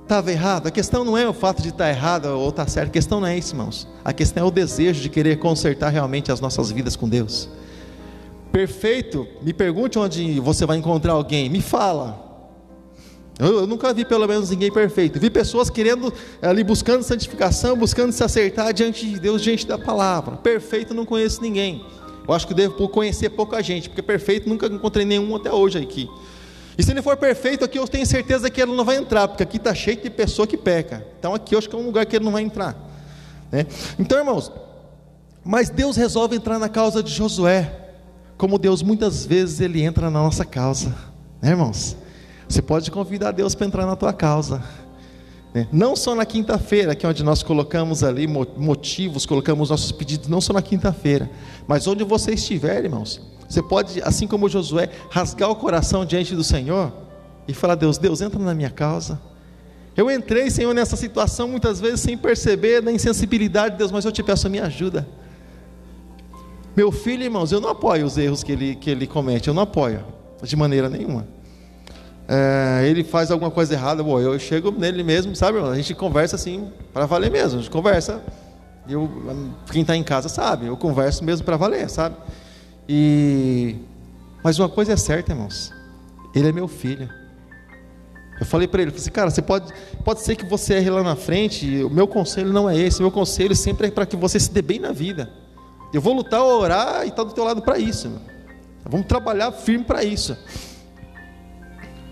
Estava errado? A questão não é o fato de estar errado ou estar certo. A questão não é isso, irmãos. A questão é o desejo de querer consertar realmente as nossas vidas com Deus. Perfeito? Me pergunte onde você vai encontrar alguém. Me fala. Eu nunca vi pelo menos ninguém perfeito. Vi pessoas querendo ali, buscando santificação, buscando se acertar diante de Deus, diante da palavra. Perfeito, não conheço ninguém. Eu acho que devo conhecer pouca gente, porque perfeito nunca encontrei nenhum até hoje aqui. E se ele for perfeito aqui, eu tenho certeza que ele não vai entrar, porque aqui está cheio de pessoa que peca. Então aqui eu acho que é um lugar que ele não vai entrar, né? Então, irmãos, mas Deus resolve entrar na causa de Josué, como Deus muitas vezes ele entra na nossa causa, né, irmãos? Você pode convidar Deus para entrar na tua causa, né? Não só na quinta-feira, que é onde nós colocamos ali motivos, colocamos nossos pedidos, não só na quinta-feira, mas onde você estiver, irmãos, você pode, assim como Josué, rasgar o coração diante do Senhor e falar, Deus, entra na minha causa. Eu entrei, Senhor, nessa situação muitas vezes sem perceber, na insensibilidade, Deus, mas eu te peço a minha ajuda. Meu filho, irmãos, eu não apoio os erros que ele comete, eu não apoio, de maneira nenhuma. Ele faz alguma coisa errada, eu chego nele mesmo, sabe, irmão? A gente conversa assim, para valer mesmo, a gente conversa, quem está em casa sabe, eu converso mesmo para valer, sabe? Mas uma coisa é certa, irmãos, ele é meu filho. Eu falei para ele, assim, cara, você pode ser que você erre lá na frente, o meu conselho não é esse, o meu conselho sempre é para que você se dê bem na vida. Eu vou lutar, orar e estar do teu lado para isso, irmão. Vamos trabalhar firme para isso.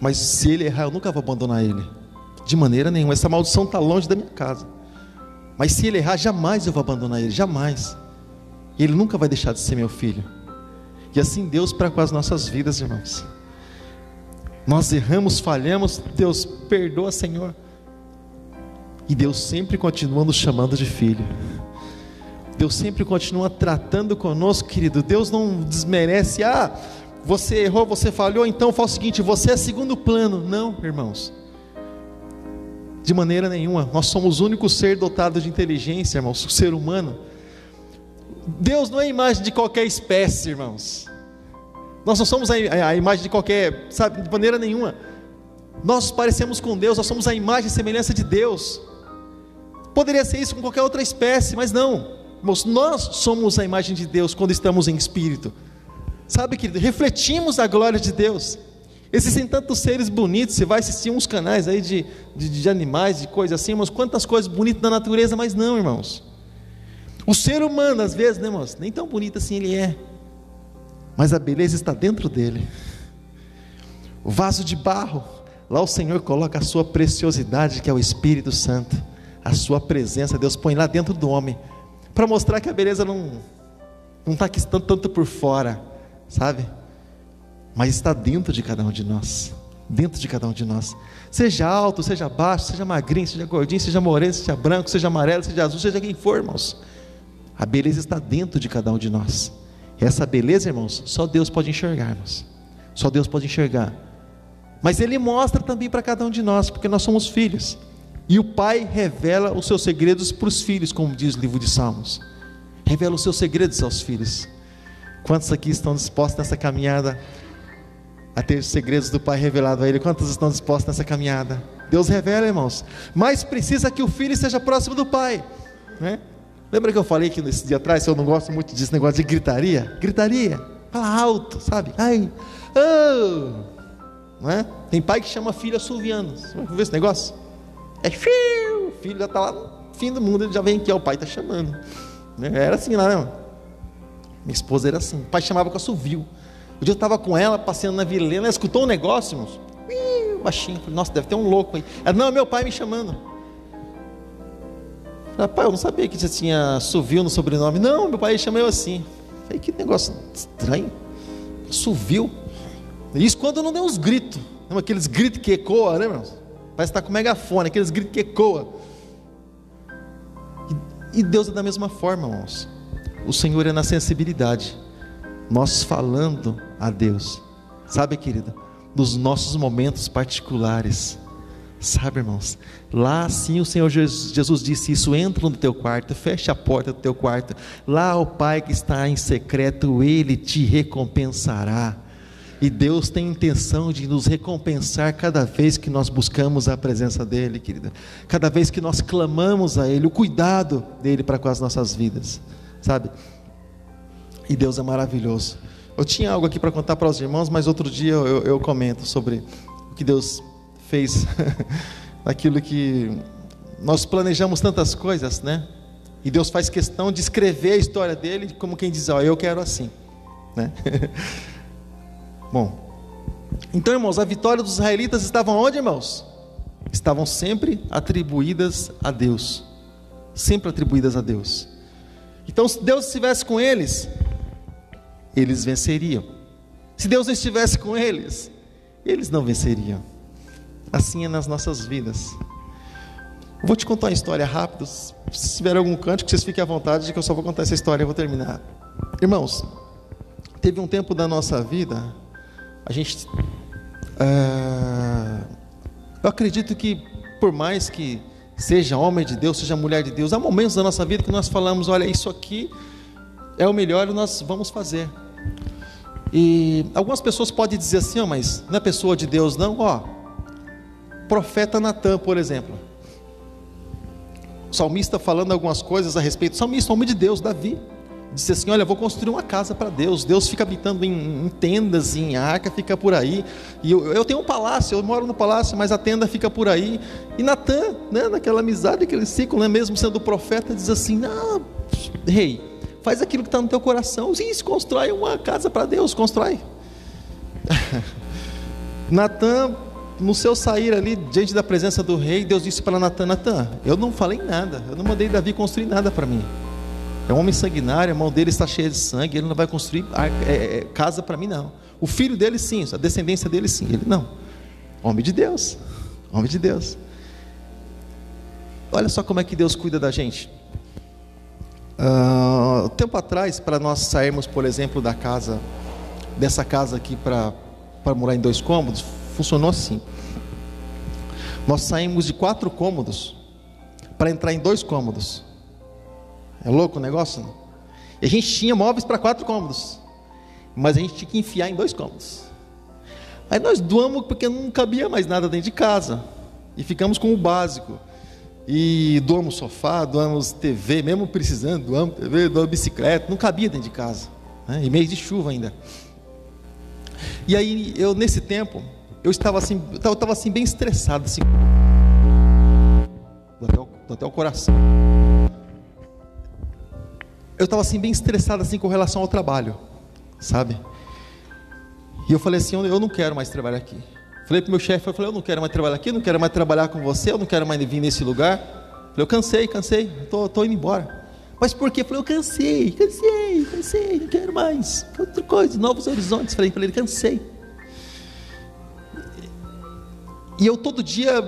Mas se ele errar, eu nunca vou abandonar ele, de maneira nenhuma. Essa maldição está longe da minha casa. Mas se ele errar, jamais eu vou abandonar ele, jamais. Ele nunca vai deixar de ser meu filho. E assim Deus para com as nossas vidas, irmãos. Nós erramos, falhamos, Deus perdoa, Senhor. E Deus sempre continua nos chamando de filho. Deus sempre continua tratando conosco, querido. Deus não desmerece, você errou, você falhou, então faz o seguinte, você é segundo plano. Não, irmãos, de maneira nenhuma. Nós somos o único ser dotado de inteligência, irmãos, o ser humano. Deus não é a imagem de qualquer espécie, irmãos. Nós não somos a imagem de qualquer, sabe, de maneira nenhuma. Nós parecemos com Deus, nós somos a imagem e semelhança de Deus. Poderia ser isso com qualquer outra espécie, mas não, irmãos, nós somos a imagem de Deus quando estamos em espírito. Sabe, querido, refletimos a glória de Deus. Existem tantos seres bonitos, você vai assistir uns canais aí de animais, de coisas assim, mas quantas coisas bonitas da natureza, mas não, irmãos. O ser humano, às vezes, né, irmãos, nem tão bonito assim ele é, mas a beleza está dentro dele. O vaso de barro, lá o Senhor coloca a sua preciosidade, que é o Espírito Santo, a sua presença, Deus põe lá dentro do homem, para mostrar que a beleza não está aqui tanto por fora, sabe? Mas está dentro de cada um de nós, dentro de cada um de nós. Seja alto, seja baixo, seja magrinho, seja gordinho, seja moreno, seja branco, seja amarelo, seja azul, seja quem for, irmãos. A beleza está dentro de cada um de nós. E essa beleza, irmãos, só Deus pode enxergar, irmãos. Só Deus pode enxergar. Mas Ele mostra também para cada um de nós, porque nós somos filhos. E o Pai revela os seus segredos para os filhos, como diz o livro de Salmos. Revela os seus segredos aos filhos. Quantos aqui estão dispostos nessa caminhada a ter os segredos do Pai revelado a Ele? Quantos estão dispostos nessa caminhada? Deus revela, irmãos. Mas precisa que o filho esteja próximo do Pai, né? Lembra que eu falei que nesse dia atrás, eu não gosto muito desse negócio de gritaria? Gritaria, fala alto, sabe? Ai, oh, não é? Tem pai que chama filho assoviando. Você viu esse negócio? É filho, o filho já está lá no fim do mundo, ele já vem aqui, ó, o pai está chamando. Era assim lá, né? Minha esposa era assim, o pai chamava com assovio. Um dia eu estava com ela, passeando na Vila Helena, ela escutou um negócio, irmãos, baixinho, falei, nossa, deve ter um louco aí. Ela, não, meu pai me chamando. Falei, pai, eu não sabia que você tinha assovio no sobrenome. Não, meu pai chama eu assim. Falei, que negócio estranho, assovio. Isso quando não deu uns gritos, aqueles gritos que ecoam, né, irmãos? Parece que está com megafone, aqueles gritos que ecoam. E Deus é da mesma forma, irmãos. O Senhor é na sensibilidade, nós falando a Deus, sabe, querida, nos nossos momentos particulares, sabe, irmãos, lá sim o Senhor Jesus disse isso: entra no teu quarto, fecha a porta do teu quarto, lá o Pai que está em secreto, Ele te recompensará. E Deus tem intenção de nos recompensar cada vez que nós buscamos a presença dEle, querida, cada vez que nós clamamos a Ele, o cuidado dEle para com as nossas vidas, sabe? E Deus é maravilhoso. Eu tinha algo aqui para contar para os irmãos, mas outro dia eu comento sobre o que Deus fez, aquilo que nós planejamos tantas coisas, né? E Deus faz questão de escrever a história dele, como quem diz, ó, eu quero assim, né? Bom, então, irmãos, a vitória dos israelitas estavam onde, irmãos? Estavam sempre atribuídas a Deus, sempre atribuídas a Deus. Então, se Deus estivesse com eles, eles venceriam. Se Deus não estivesse com eles, eles não venceriam. Assim é nas nossas vidas. Eu vou te contar uma história rápida. Se tiver algum cântico, vocês fiquem à vontade, que eu só vou contar essa história e vou terminar. Irmãos, teve um tempo da nossa vida, a gente, eu acredito que por mais que seja homem de Deus, seja mulher de Deus, há momentos da nossa vida que nós falamos, olha, isso aqui é o melhor e nós vamos fazer. E algumas pessoas podem dizer assim, mas não é pessoa de Deus não, profeta Natan, por exemplo, o salmista falando algumas coisas a respeito, o salmista, homem de Deus, Davi, disse assim, olha, vou construir uma casa para Deus, Deus fica habitando em tendas, em arca, fica por aí, e eu tenho um palácio, eu moro no palácio, mas a tenda fica por aí. E Natan, né, naquela amizade, aquele ciclo, né, mesmo sendo profeta, diz assim, não, rei, faz aquilo que está no teu coração, sim, se constrói uma casa para Deus, constrói. Natan, no seu sair ali, diante da presença do rei, Deus disse para Natan, Natan, eu não falei nada, eu não mandei Davi construir nada para mim, é um homem sanguinário, a mão dele está cheia de sangue, ele não vai construir casa para mim não. O filho dele sim, a descendência dele sim, ele não. Homem de Deus, homem de Deus. Olha só como é que Deus cuida da gente. Tempo atrás, para nós sairmos, por exemplo, dessa casa aqui para morar em 2 cômodos, funcionou assim. Nós saímos de 4 cômodos para entrar em 2 cômodos. É louco o negócio? Não? E a gente tinha móveis para 4 cômodos, mas a gente tinha que enfiar em 2 cômodos. Aí nós doamos porque não cabia mais nada dentro de casa, e ficamos com o básico. E doamos sofá, doamos TV, mesmo precisando, doamos TV, doamos bicicleta, não cabia dentro de casa, né? E mês de chuva ainda. E aí eu, nesse tempo, eu estava assim bem estressado, assim, do até o coração. Eu estava assim bem estressado assim com relação ao trabalho, sabe? E eu falei assim, eu não quero mais trabalhar aqui. Falei para o meu chefe, eu não quero mais trabalhar aqui, não quero mais trabalhar com você, eu não quero mais vir nesse lugar. Falei, eu cansei, estou indo embora. Mas por quê? Falei, eu cansei, não quero mais. Outra coisa, novos horizontes. Falei para ele, cansei. E eu todo dia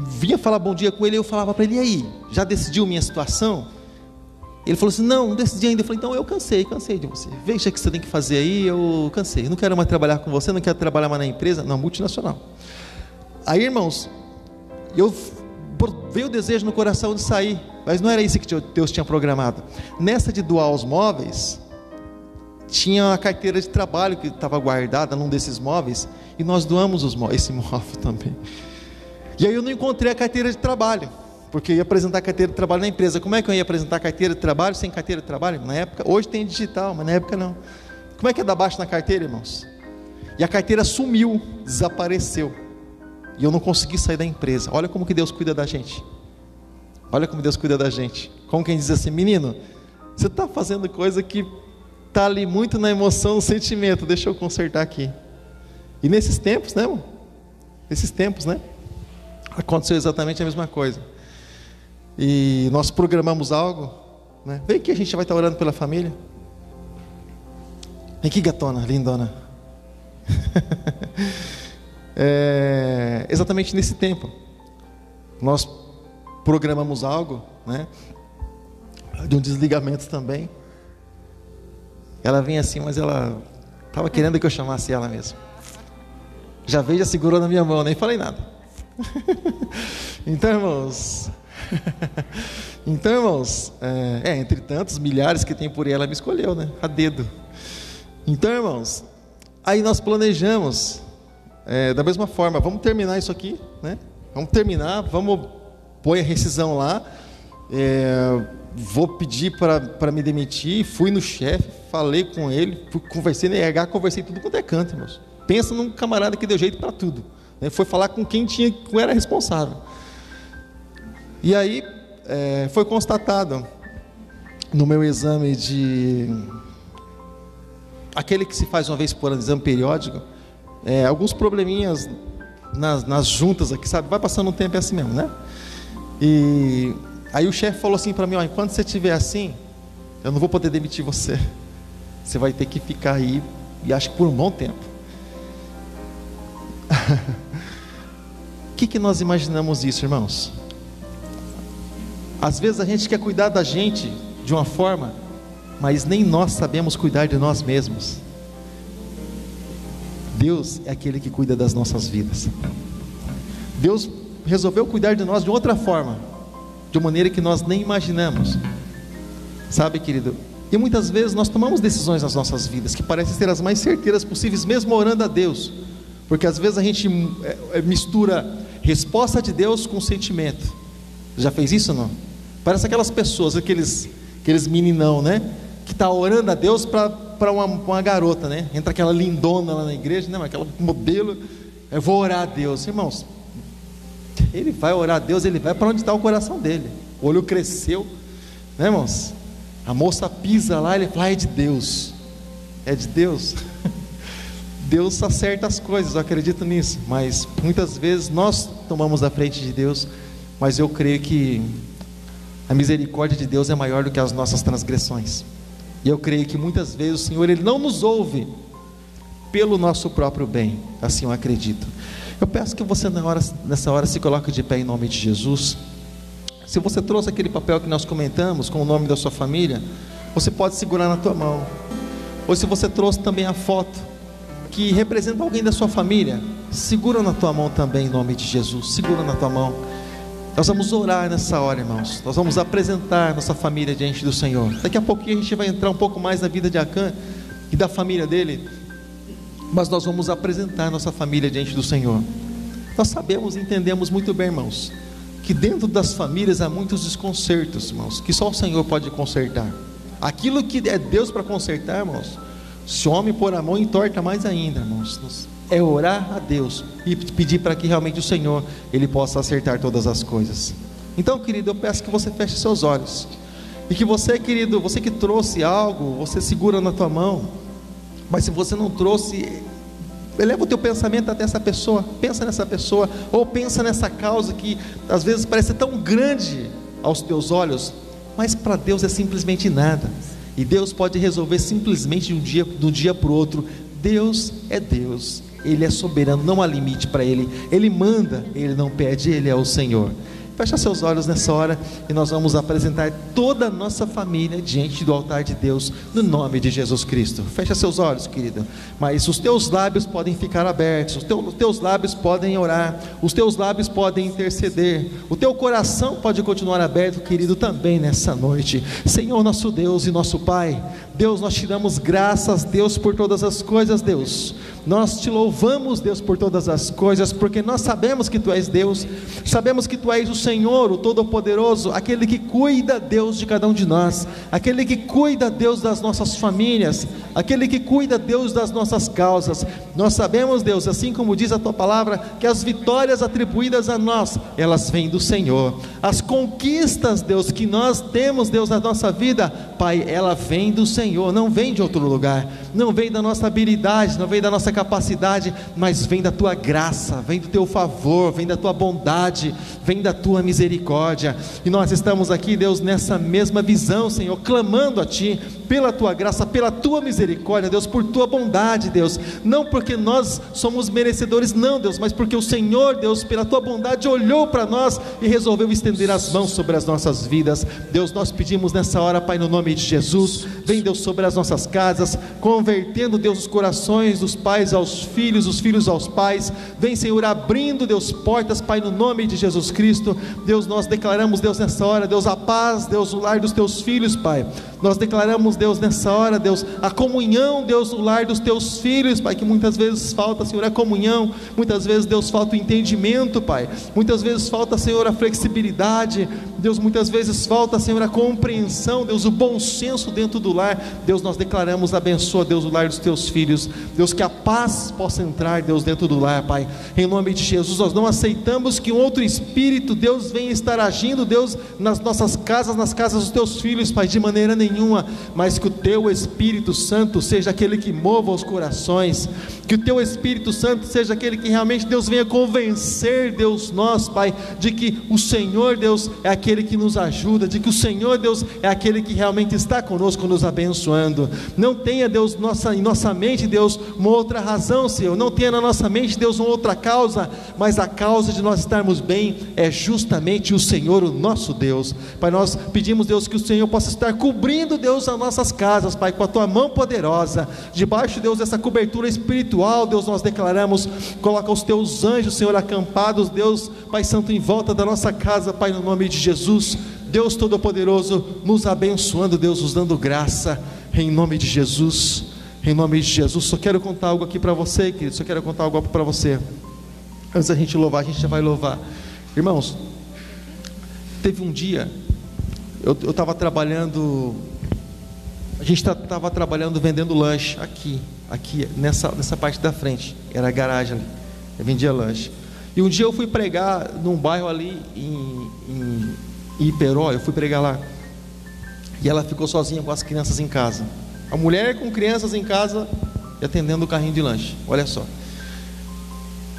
vinha falar bom dia com ele, e eu falava para ele, e aí, já decidiu minha situação? Ele falou assim, não decidi ainda. Eu falei, então eu cansei de você, veja o que você tem que fazer aí, eu cansei, não quero mais trabalhar com você, não quero trabalhar mais na empresa, não, multinacional. Aí, irmãos, veio o desejo no coração de sair, mas não era isso que Deus tinha programado. Nessa de doar os móveis, tinha a carteira de trabalho que estava guardada num desses móveis, e nós doamos esse móvel também. E aí eu não encontrei a carteira de trabalho, porque eu ia apresentar a carteira de trabalho na empresa. Como é que eu ia apresentar a carteira de trabalho sem carteira de trabalho? Na época, hoje tem digital, mas na época não. Como é que é dar baixa na carteira, irmãos? E a carteira sumiu, desapareceu. E eu não consegui sair da empresa. Olha como que Deus cuida da gente. Olha como Deus cuida da gente. Como quem diz assim: menino, você está fazendo coisa que está ali muito na emoção, no sentimento. Deixa eu consertar aqui. E nesses tempos, né, irmão? Nesses tempos, né? Aconteceu exatamente a mesma coisa. E nós programamos algo, né? Vem que a gente vai estar orando pela família. Vem aqui, gatona, lindona. Exatamente nesse tempo nós programamos algo, né? De um desligamento também. Ela vem assim, mas ela estava querendo que eu chamasse ela mesmo. Já veio, já segurou na minha mão, nem falei nada. Então, irmãos, entre tantos milhares que tem por aí, ela me escolheu, né? A dedo. Então, irmãos, aí nós planejamos da mesma forma. Vamos terminar isso aqui, né? Vamos terminar, vamos pôr a rescisão lá. Vou pedir para me demitir. Fui no chefe, falei com ele, conversei no RH, conversei tudo quanto é canto, irmãos. Pensa num camarada que deu jeito para tudo, né? Foi falar com quem era responsável. E aí foi constatado no meu exame aquele que se faz uma vez por ano, exame periódico, alguns probleminhas nas juntas aqui, sabe? Vai passando um tempo, é assim mesmo, né? E aí o chefe falou assim para mim: enquanto você estiver assim, eu não vou poder demitir você. Você vai ter que ficar aí, e acho que por um bom tempo. O que nós imaginamos isso, irmãos? Às vezes a gente quer cuidar da gente de uma forma, mas nem nós sabemos cuidar de nós mesmos. Deus é aquele que cuida das nossas vidas. Deus resolveu cuidar de nós de outra forma, de uma maneira que nós nem imaginamos. Sabe, querido? E muitas vezes nós tomamos decisões nas nossas vidas que parecem ser as mais certeiras possíveis, mesmo orando a Deus. Porque às vezes a gente mistura resposta de Deus com sentimento. Já fez isso ou não? Parece aquelas pessoas, aqueles meninão, né? Que está orando a Deus para uma garota, né? Entra aquela lindona lá na igreja, né? Aquela modelo. Eu vou orar a Deus. Irmãos, ele vai orar a Deus, ele vai para onde está o coração dele. O olho cresceu, né, irmãos? A moça pisa lá, ele fala: é de Deus. É de Deus. Deus acerta as coisas, eu acredito nisso. Mas muitas vezes nós tomamos a frente de Deus. Mas eu creio que a misericórdia de Deus é maior do que as nossas transgressões. E eu creio que muitas vezes o Senhor, Ele não nos ouve pelo nosso próprio bem. Assim eu acredito. Eu peço que você nessa hora se coloque de pé em nome de Jesus. Se você trouxe aquele papel que nós comentamos com o nome da sua família, você pode segurar na tua mão. Ou se você trouxe também a foto que representa alguém da sua família, segura na tua mão também em nome de Jesus. Segura na tua mão. Nós vamos orar nessa hora, irmãos. Nós vamos apresentar nossa família diante do Senhor. Daqui a pouquinho a gente vai entrar um pouco mais na vida de Acã e da família dele. Mas nós vamos apresentar nossa família diante do Senhor. Nós sabemos e entendemos muito bem, irmãos, que dentro das famílias há muitos desconcertos, irmãos, que só o Senhor pode consertar. Aquilo que é Deus para consertar, irmãos, se o homem pôr a mão, entorta mais ainda, irmãos. É orar a Deus e pedir para que realmente o Senhor, Ele possa acertar todas as coisas. Então, querido, eu peço que você feche seus olhos. E que você, querido, você que trouxe algo, você segura na tua mão. Mas se você não trouxe, eleva o teu pensamento até essa pessoa. Pensa nessa pessoa, ou pensa nessa causa que às vezes parece tão grande aos teus olhos, mas para Deus é simplesmente nada. E Deus pode resolver simplesmente de um dia para o outro. Deus é Deus, Ele é soberano, não há limite para Ele. Ele manda, Ele não pede, Ele é o Senhor. Fecha seus olhos nessa hora e nós vamos apresentar toda a nossa família diante do altar de Deus, no nome de Jesus Cristo. Fecha seus olhos, querido. Mas os teus lábios podem ficar abertos, os teus lábios podem orar, os teus lábios podem interceder, o teu coração pode continuar aberto, querido, também nessa noite. Senhor nosso Deus e nosso Pai, Deus, nós te damos graças, Deus, por todas as coisas, Deus. Nós te louvamos, Deus, por todas as coisas, porque nós sabemos que Tu és Deus, sabemos que Tu és o Senhor, o Todo-Poderoso, aquele que cuida, Deus, de cada um de nós, aquele que cuida, Deus, das nossas famílias, aquele que cuida, Deus, das nossas causas. Nós sabemos, Deus, assim como diz a Tua palavra, que as vitórias atribuídas a nós, elas vêm do Senhor. As conquistas, Deus, que nós temos, Deus, na nossa vida, Pai, ela vem do Senhor, não vem de outro lugar, não vem da nossa habilidade, não vem da nossa capacidade, mas vem da Tua graça, vem do Teu favor, vem da Tua bondade, vem da Tua misericórdia. E nós estamos aqui, Deus, nessa mesma visão, Senhor, clamando a Ti, pela Tua graça, pela Tua misericórdia, Deus, por Tua bondade, Deus, não porque nós somos merecedores, não, Deus, mas porque o Senhor, Deus, pela Tua bondade, olhou para nós e resolveu estender as mãos sobre as nossas vidas. Deus, nós pedimos nessa hora, Pai, no nome de Jesus, vem, Deus, sobre as nossas casas, convertendo, Deus, os corações dos pais aos filhos, os filhos aos pais. Vem, Senhor, abrindo, Deus, portas, Pai, no nome de Jesus Cristo. Deus, nós declaramos, Deus, nessa hora, Deus, a paz, Deus, o lar dos Teus filhos, Pai. Nós declaramos, Deus, nessa hora, Deus, a comunhão, Deus, no lar dos Teus filhos, Pai, que muitas vezes falta, Senhor, a comunhão, muitas vezes, Deus, falta o entendimento, Pai, muitas vezes falta, Senhor, a flexibilidade, Deus, muitas vezes falta, Senhor, a compreensão, Deus, o bom senso dentro do lar. Deus, nós declaramos, abençoa, Deus, o lar dos Teus filhos, Deus, que a paz possa entrar, Deus, dentro do lar, Pai, em nome de Jesus. Nós não aceitamos que um outro espírito, Deus, venha estar agindo, Deus, nas nossas casas, nas casas dos Teus filhos, Pai, de maneira nenhuma, mas que o Teu Espírito Santo seja aquele que mova os corações, que o Teu Espírito Santo seja aquele que realmente, Deus, venha convencer, Deus, nós, Pai, de que o Senhor, Deus, é aquele que nos ajuda, de que o Senhor, Deus, é aquele que realmente está conosco, nos abençoando. Não tenha, Deus, em nossa mente, Deus, uma outra razão, Senhor, não tenha na nossa mente, Deus, uma outra causa, mas a causa de nós estarmos bem é justamente o Senhor, o nosso Deus. Pai, nós pedimos, Deus, que o Senhor possa estar cobrindo, Deus, as nossas casas, Pai, com a Tua mão poderosa, debaixo, Deus, dessa cobertura espiritual, Deus, nós declaramos, coloca os Teus anjos, Senhor, acampados, Deus, Pai Santo, em volta da nossa casa, Pai, no nome de Jesus. Deus Todo-Poderoso, nos abençoando, Deus, nos dando graça, em nome de Jesus, em nome de Jesus. Só quero contar algo aqui para você, querido, só quero contar algo para você, antes da gente louvar, a gente já vai louvar. Irmãos, teve um dia, eu estava trabalhando, a gente estava trabalhando vendendo lanche, aqui nessa parte da frente, era a garagem ali, eu vendia lanche, e um dia eu fui pregar num bairro ali em Iperó, eu fui pregar lá, e ela ficou sozinha com as crianças em casa, a mulher com crianças em casa, e atendendo o carrinho de lanche, olha só,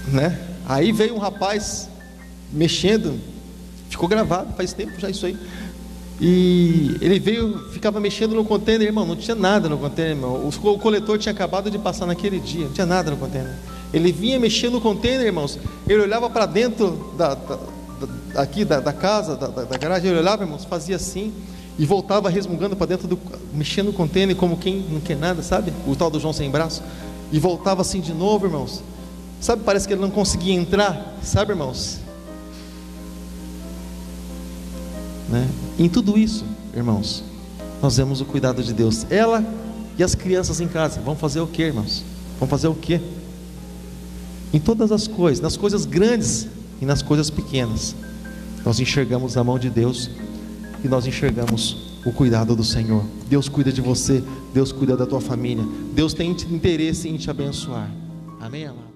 né? Aí veio um rapaz, mexendo, ficou gravado, faz tempo já isso aí, e ele veio, ficava mexendo no container, irmão, não tinha nada no container, irmão, o coletor tinha acabado de passar naquele dia, não tinha nada no container, ele vinha mexendo no container, irmãos, ele olhava para dentro da casa, da garagem, ele olhava, irmãos, fazia assim, e voltava resmungando para dentro, mexendo no container, como quem não quer nada, sabe, o tal do João sem braço, e voltava assim de novo, irmãos, sabe, parece que ele não conseguia entrar, sabe, irmãos, né? Em tudo isso, irmãos, nós vemos o cuidado de Deus. Ela e as crianças em casa vão fazer o que, irmãos? Vão fazer o que? Em todas as coisas, nas coisas grandes e nas coisas pequenas, nós enxergamos a mão de Deus e nós enxergamos o cuidado do Senhor. Deus cuida de você, Deus cuida da tua família, Deus tem interesse em te abençoar. Amém, amado?